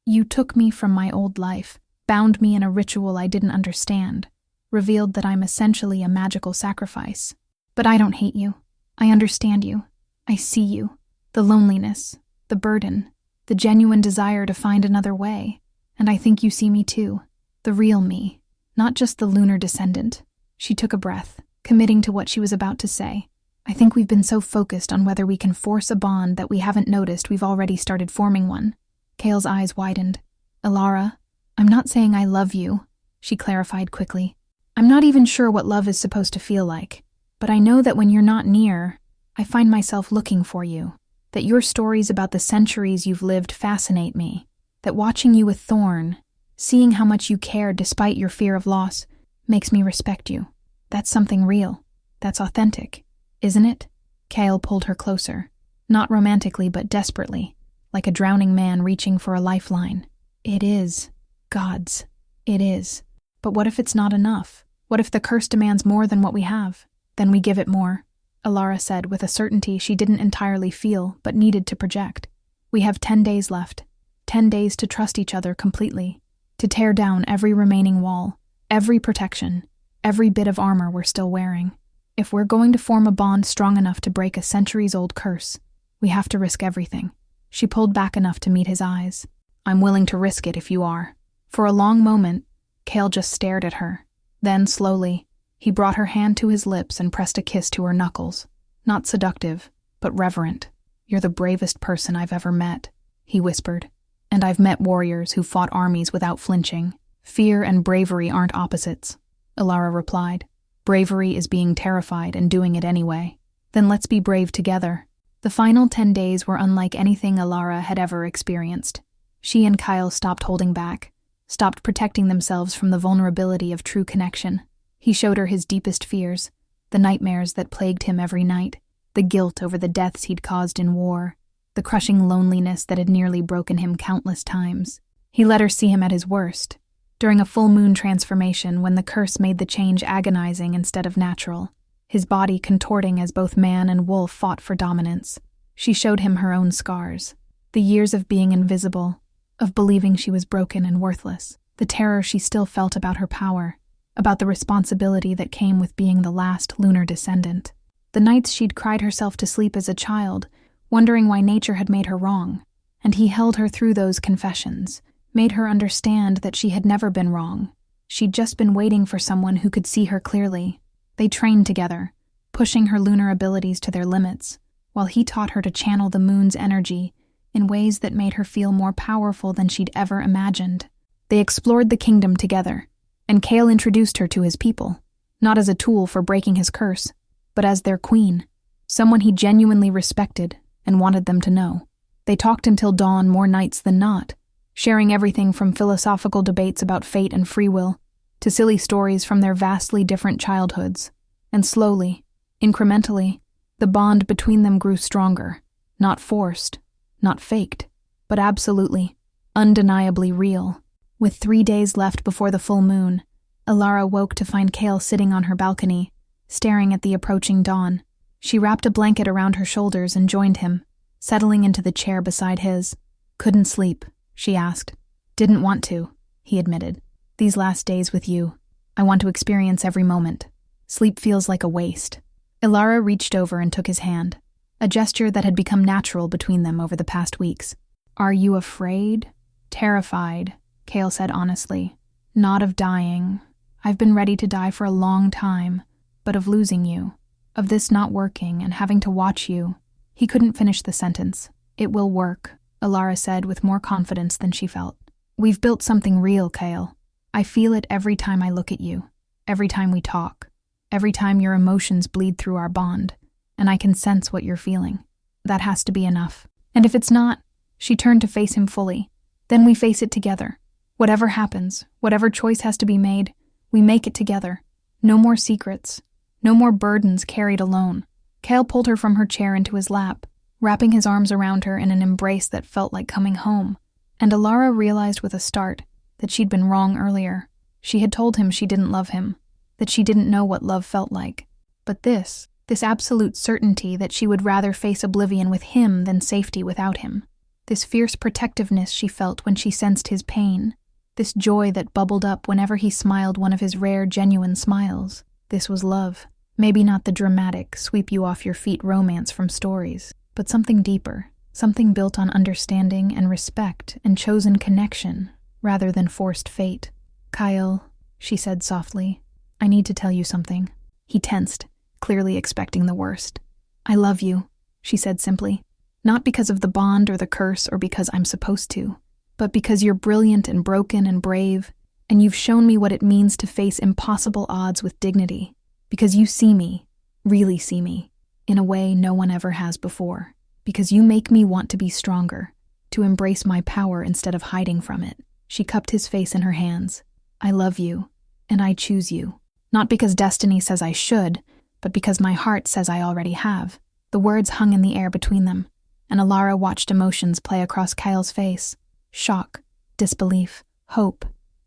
You took me from my old life, bound me in a ritual I didn't understand, revealed that I'm essentially a magical sacrifice. But I don't hate you. I understand you. I see you. The loneliness, the burden, the genuine desire to find another way. And I think you see me too. The real me. Not just the lunar descendant. She took a breath, committing to what she was about to say. I think we've been so focused on whether we can force a bond that we haven't noticed we've already started forming one. Kale's eyes widened. Alara, I'm not saying I love you, she clarified quickly. I'm not even sure what love is supposed to feel like, but I know that when you're not near, I find myself looking for you, that your stories about the centuries you've lived fascinate me, that watching you with Thorn, seeing how much you care despite your fear of loss, makes me respect you. That's something real. That's authentic, isn't it? Kale pulled her closer, not romantically but desperately, like a drowning man reaching for a lifeline. It is. Gods. It is. But what if it's not enough? What if the curse demands more than what we have? Then we give it more, Alara said with a certainty she didn't entirely feel but needed to project. We have 10 days left. 10 days to trust each other completely, to tear down every remaining wall, every protection, every bit of armor we're still wearing. If we're going to form a bond strong enough to break a centuries-old curse, we have to risk everything. She pulled back enough to meet his eyes. I'm willing to risk it if you are. For a long moment, Kale just stared at her. Then, slowly, he brought her hand to his lips and pressed a kiss to her knuckles. Not seductive, but reverent. You're the bravest person I've ever met, he whispered. And I've met warriors who fought armies without flinching. Fear and bravery aren't opposites, Alara replied. Bravery is being terrified and doing it anyway. Then let's be brave together. The final 10 days were unlike anything Alara had ever experienced. She and Kyle stopped holding back, stopped protecting themselves from the vulnerability of true connection. He showed her his deepest fears, the nightmares that plagued him every night, the guilt over the deaths he'd caused in war, the crushing loneliness that had nearly broken him countless times. He let her see him at his worst, during a full moon transformation when the curse made the change agonizing instead of natural, his body contorting as both man and wolf fought for dominance. She showed him her own scars, the years of being invisible, of believing she was broken and worthless, the terror she still felt about her power, about the responsibility that came with being the last lunar descendant. The nights she'd cried herself to sleep as a child, wondering why nature had made her wrong, and he held her through those confessions, made her understand that she had never been wrong. She'd just been waiting for someone who could see her clearly. They trained together, pushing her lunar abilities to their limits, while he taught her to channel the moon's energy in ways that made her feel more powerful than she'd ever imagined. They explored the kingdom together, and Kale introduced her to his people, not as a tool for breaking his curse, but as their queen, someone he genuinely respected and wanted them to know. They talked until dawn more nights than not, sharing everything from philosophical debates about fate and free will to silly stories from their vastly different childhoods. And slowly, incrementally, the bond between them grew stronger, not forced, not faked, but absolutely, undeniably real. With 3 days left before the full moon, Alara woke to find Kale sitting on her balcony, staring at the approaching dawn. She wrapped a blanket around her shoulders and joined him, settling into the chair beside his. Couldn't sleep, she asked. Didn't want to, he admitted. These last days with you, I want to experience every moment. Sleep feels like a waste. Alara reached over and took his hand, a gesture that had become natural between them over the past weeks. Are you afraid? Terrified, Kale said honestly. Not of dying. I've been ready to die for a long time, but of losing you, of this not working and having to watch you. He couldn't finish the sentence. It will work, Alara said with more confidence than she felt. We've built something real, Kale. I feel it every time I look at you, every time we talk, every time your emotions bleed through our bond, and I can sense what you're feeling. That has to be enough. And if it's not, she turned to face him fully. Then we face it together. Whatever happens, whatever choice has to be made, we make it together. No more secrets. No more burdens carried alone. Kale pulled her from her chair into his lap, wrapping his arms around her in an embrace that felt like coming home. And Alara realized with a start that she'd been wrong earlier. She had told him she didn't love him, that she didn't know what love felt like. But this absolute certainty that she would rather face oblivion with him than safety without him. This fierce protectiveness she felt when she sensed his pain. This joy that bubbled up whenever he smiled one of his rare, genuine smiles. This was love. Maybe not the dramatic, sweep-you-off-your-feet romance from stories, but something deeper, something built on understanding and respect and chosen connection, rather than forced fate. Kyle, she said softly, I need to tell you something. He tensed, clearly expecting the worst. I love you, she said simply. Not because of the bond or the curse or because I'm supposed to. but because you're brilliant and broken and brave, and you've shown me what it means to face impossible odds with dignity, because you see me, really see me, in a way no one ever has before, because you make me want to be stronger, to embrace my power instead of hiding from it. She cupped his face in her hands. I love you, and I choose you. Not because destiny says I should, but because my heart says I already have. The words hung in the air between them, and Alara watched emotions play across Kyle's face. Shock, disbelief, hope,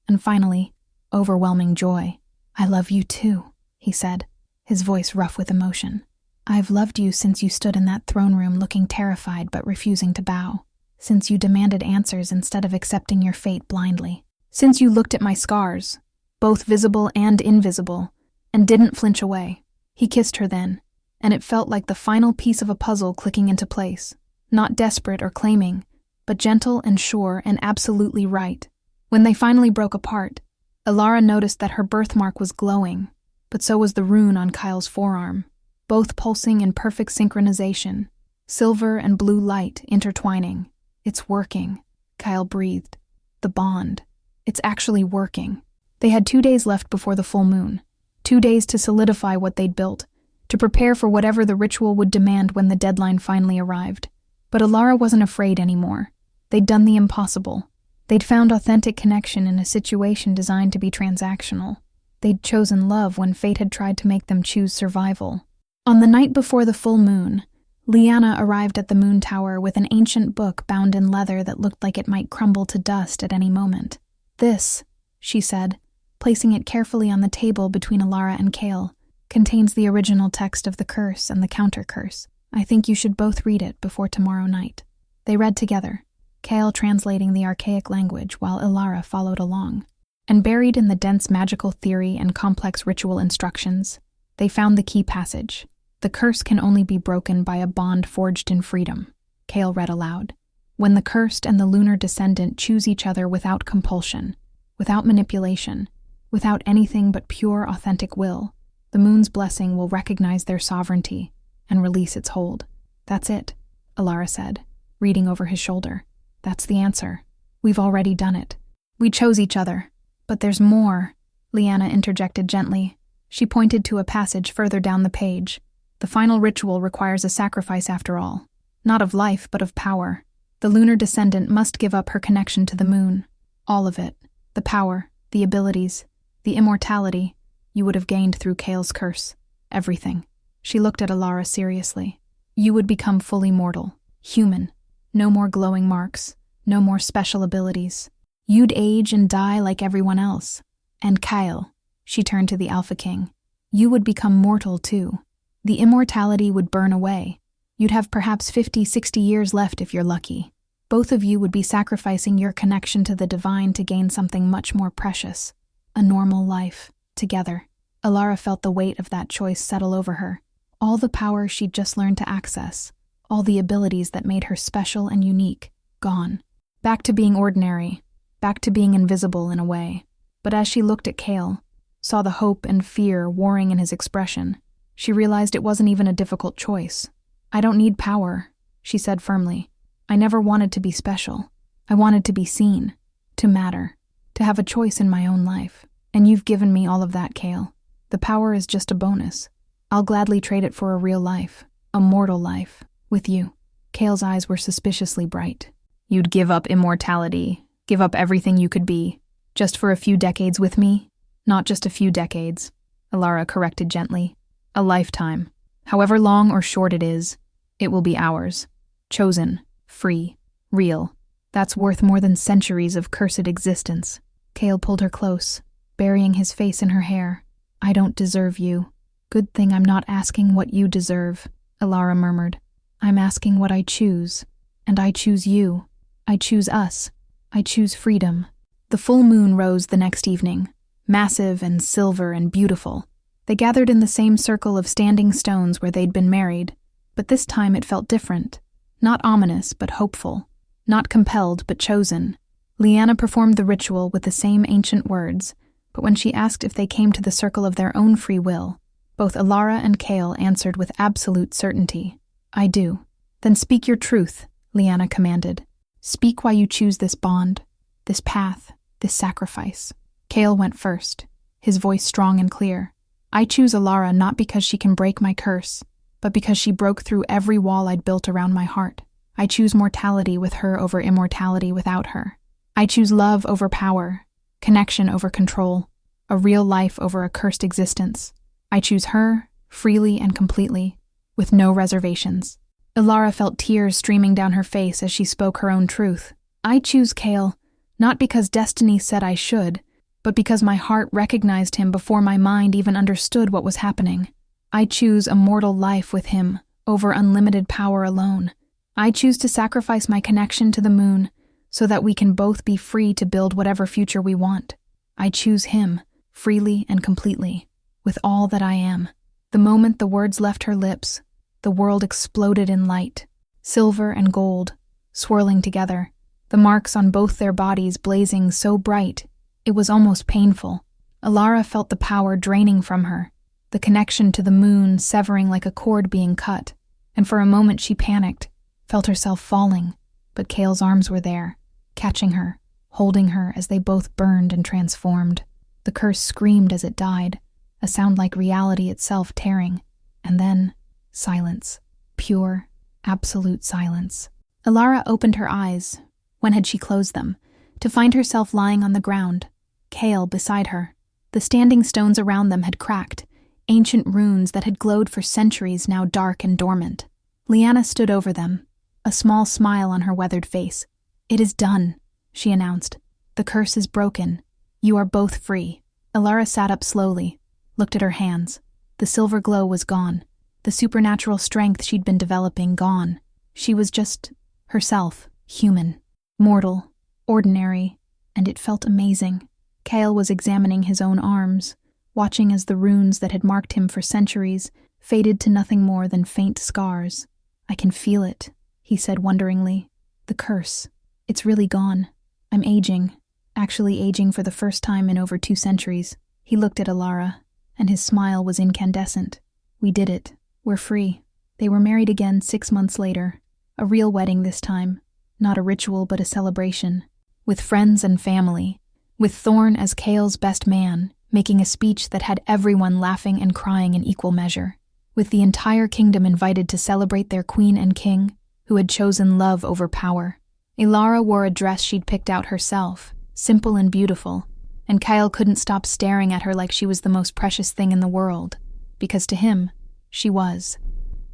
and finally, overwhelming joy. I love you too, he said, his voice rough with emotion. I've loved you since you stood in that throne room looking terrified but refusing to bow. Since you demanded answers instead of accepting your fate blindly. Since you looked at my scars, both visible and invisible, and didn't flinch away. He kissed her then, and it felt like the final piece of a puzzle clicking into place. Not desperate or claiming, but gentle and sure and absolutely right. When they finally broke apart, Alara noticed that her birthmark was glowing, but so was the rune on Kyle's forearm, both pulsing in perfect synchronization, silver and blue light intertwining. It's working, Kyle breathed. The bond. It's actually working. They had 2 days left before the full moon. 2 days to solidify what they'd built, to prepare for whatever the ritual would demand when the deadline finally arrived. But Alara wasn't afraid anymore. They'd done the impossible. They'd found authentic connection in a situation designed to be transactional. They'd chosen love when fate had tried to make them choose survival. On the night before the full moon, Liana arrived at the moon tower with an ancient book bound in leather that looked like it might crumble to dust at any moment. This, she said, placing it carefully on the table between Alara and Kale, contains the original text of the curse and the counter-curse. I think you should both read it before tomorrow night. They read together, Kale translating the archaic language while Alara followed along. And buried in the dense magical theory and complex ritual instructions, they found the key passage. The curse can only be broken by a bond forged in freedom, Kale read aloud. When the cursed and the lunar descendant choose each other without compulsion, without manipulation, without anything but pure, authentic will, the moon's blessing will recognize their sovereignty and release its hold. That's it, Alara said, reading over his shoulder. That's the answer. We've already done it. We chose each other. But there's more, Liana interjected gently. She pointed to a passage further down the page. The final ritual requires a sacrifice after all. Not of life, but of power. The lunar descendant must give up her connection to the moon. All of it. The power, the abilities, the immortality you would have gained through Kale's curse. Everything. She looked at Alara seriously. You would become fully mortal. Human. No more glowing marks. No more special abilities. You'd age and die like everyone else. And Kyle, she turned to the Alpha King, you would become mortal too. The immortality would burn away. You'd have perhaps 50, 60 years left if you're lucky. Both of you would be sacrificing your connection to the divine to gain something much more precious. A normal life, together. Alara felt the weight of that choice settle over her. All the power she'd just learned to access, all the abilities that made her special and unique, gone. Back to being ordinary, back to being invisible in a way. But as she looked at Kale, saw the hope and fear warring in his expression, she realized it wasn't even a difficult choice. I don't need power, she said firmly. I never wanted to be special. I wanted to be seen, to matter, to have a choice in my own life. And you've given me all of that, Kale. The power is just a bonus. I'll gladly trade it for a real life, a mortal life, with you. Kale's eyes were suspiciously bright. You'd give up immortality, give up everything you could be, just for a few decades with me? Not just a few decades, Alara corrected gently. A lifetime. However long or short it is, it will be ours. Chosen, free, real. That's worth more than centuries of cursed existence. Kale pulled her close, burying his face in her hair. I don't deserve you. Good thing I'm not asking what you deserve, Alara murmured. I'm asking what I choose. And I choose you. I choose us. I choose freedom. The full moon rose the next evening, massive and silver and beautiful. They gathered in the same circle of standing stones where they'd been married, but this time it felt different. Not ominous, but hopeful. Not compelled, but chosen. Liana performed the ritual with the same ancient words, but when she asked if they came to the circle of their own free will, both Alara and Kale answered with absolute certainty. I do. Then speak your truth, Liana commanded. Speak why you choose this bond, this path, this sacrifice. Kale went first, his voice strong and clear. I choose Alara not because she can break my curse, but because she broke through every wall I'd built around my heart. I choose mortality with her over immortality without her. I choose love over power, connection over control, a real life over a cursed existence. I choose her, freely and completely, with no reservations. Alara felt tears streaming down her face as she spoke her own truth. I choose Kale, not because destiny said I should, but because my heart recognized him before my mind even understood what was happening. I choose a mortal life with him over unlimited power alone. I choose to sacrifice my connection to the moon so that we can both be free to build whatever future we want. I choose him, freely and completely, with all that I am. The moment the words left her lips, the world exploded in light, silver and gold, swirling together, the marks on both their bodies blazing so bright, it was almost painful. Alara felt the power draining from her, the connection to the moon severing like a cord being cut, and for a moment she panicked, felt herself falling, but Kale's arms were there, catching her, holding her as they both burned and transformed. The curse screamed as it died, a sound like reality itself tearing, and then silence, pure, absolute silence. Alara opened her eyes. When had she closed them? To find herself lying on the ground, Kale beside her. The standing stones around them had cracked, ancient runes that had glowed for centuries now dark and dormant. Liana stood over them, a small smile on her weathered face. It is done, she announced. The curse is broken. You are both free. Alara sat up slowly, looked at her hands. The silver glow was gone. The supernatural strength she'd been developing gone. She was just herself, human, mortal, ordinary, and it felt amazing. Kale was examining his own arms, watching as the runes that had marked him for centuries faded to nothing more than faint scars. I can feel it, he said wonderingly. The curse. It's really gone. I'm aging, actually aging for the first time in over 2 centuries. He looked at Alara, and his smile was incandescent. We did it. We're free. They were married again 6 months later. A real wedding this time. Not a ritual, but a celebration. With friends and family. With Thorn as Kale's best man, making a speech that had everyone laughing and crying in equal measure. With the entire kingdom invited to celebrate their queen and king, who had chosen love over power. Alara wore a dress she'd picked out herself, simple and beautiful, and Kale couldn't stop staring at her like she was the most precious thing in the world, because to him, she was.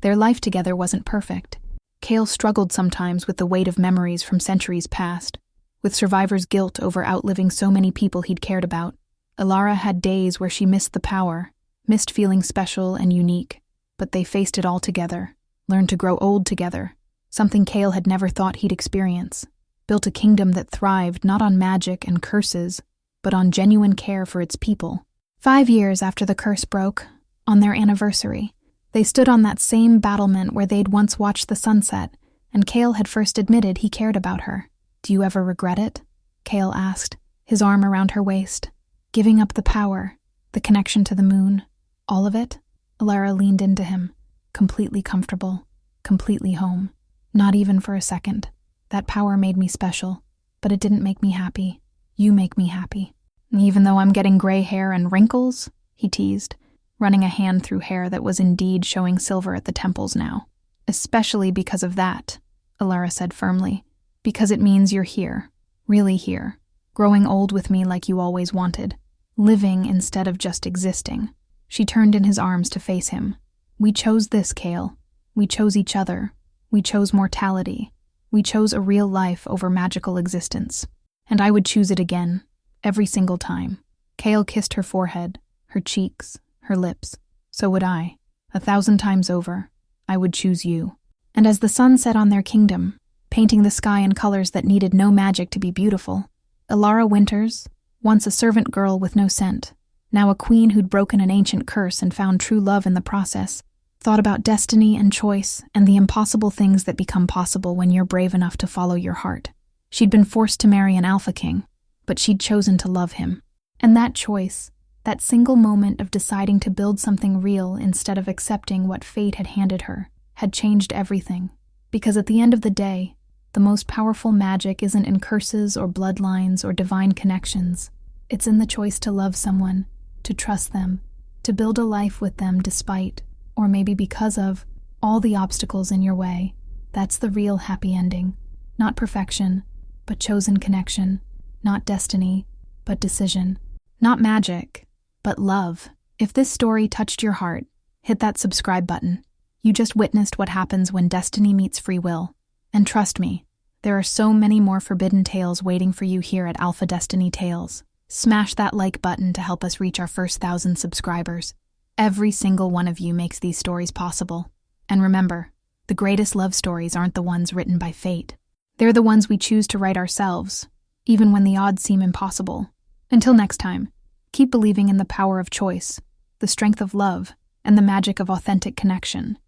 Their life together wasn't perfect. Kale struggled sometimes with the weight of memories from centuries past, with survivor's guilt over outliving so many people he'd cared about. Alara had days where she missed the power, missed feeling special and unique, but they faced it all together, learned to grow old together, something Kale had never thought he'd experience, built a kingdom that thrived not on magic and curses, but on genuine care for its people. 5 years after the curse broke, on their anniversary, they stood on that same battlement where they'd once watched the sunset, and Kale had first admitted he cared about her. Do you ever regret it? Kale asked, his arm around her waist. Giving up the power, the connection to the moon, all of it? Alara leaned into him, completely comfortable, completely home. Not even for a second. That power made me special, but it didn't make me happy. You make me happy. Even though I'm getting gray hair and wrinkles? He teased, running a hand through hair that was indeed showing silver at the temples now. Especially because of that, Alara said firmly. Because it means you're here, really here, growing old with me like you always wanted, living instead of just existing. She turned in his arms to face him. We chose this, Kale. We chose each other. We chose mortality. We chose a real life over magical existence. And I would choose it again, every single time. Kale kissed her forehead, her cheeks, her lips. So would I. 1,000 times over. I would choose you. And as the sun set on their kingdom, painting the sky in colors that needed no magic to be beautiful, Alara Winters, once a servant girl with no scent, now a queen who'd broken an ancient curse and found true love in the process, thought about destiny and choice and the impossible things that become possible when you're brave enough to follow your heart. She'd been forced to marry an Alpha King, but she'd chosen to love him. And that choice, that single moment of deciding to build something real instead of accepting what fate had handed her, had changed everything. Because at the end of the day, The most powerful magic isn't in curses or bloodlines or divine connections. It's in the choice to love someone, to trust them, to build a life with them despite, or maybe because of, all the obstacles in your way. That's the real happy ending. Not perfection, but chosen connection. Not destiny, but decision. Not magic, but love. If this story touched your heart, hit that subscribe button. You just witnessed what happens when destiny meets free will. And trust me, there are so many more forbidden tales waiting for you here at Alpha Destiny Tales. Smash that like button to help us reach our first 1,000 subscribers. Every single one of you makes these stories possible. And remember, the greatest love stories aren't the ones written by fate. They're the ones we choose to write ourselves, even when the odds seem impossible. Until next time, keep believing in the power of choice, the strength of love, and the magic of authentic connection.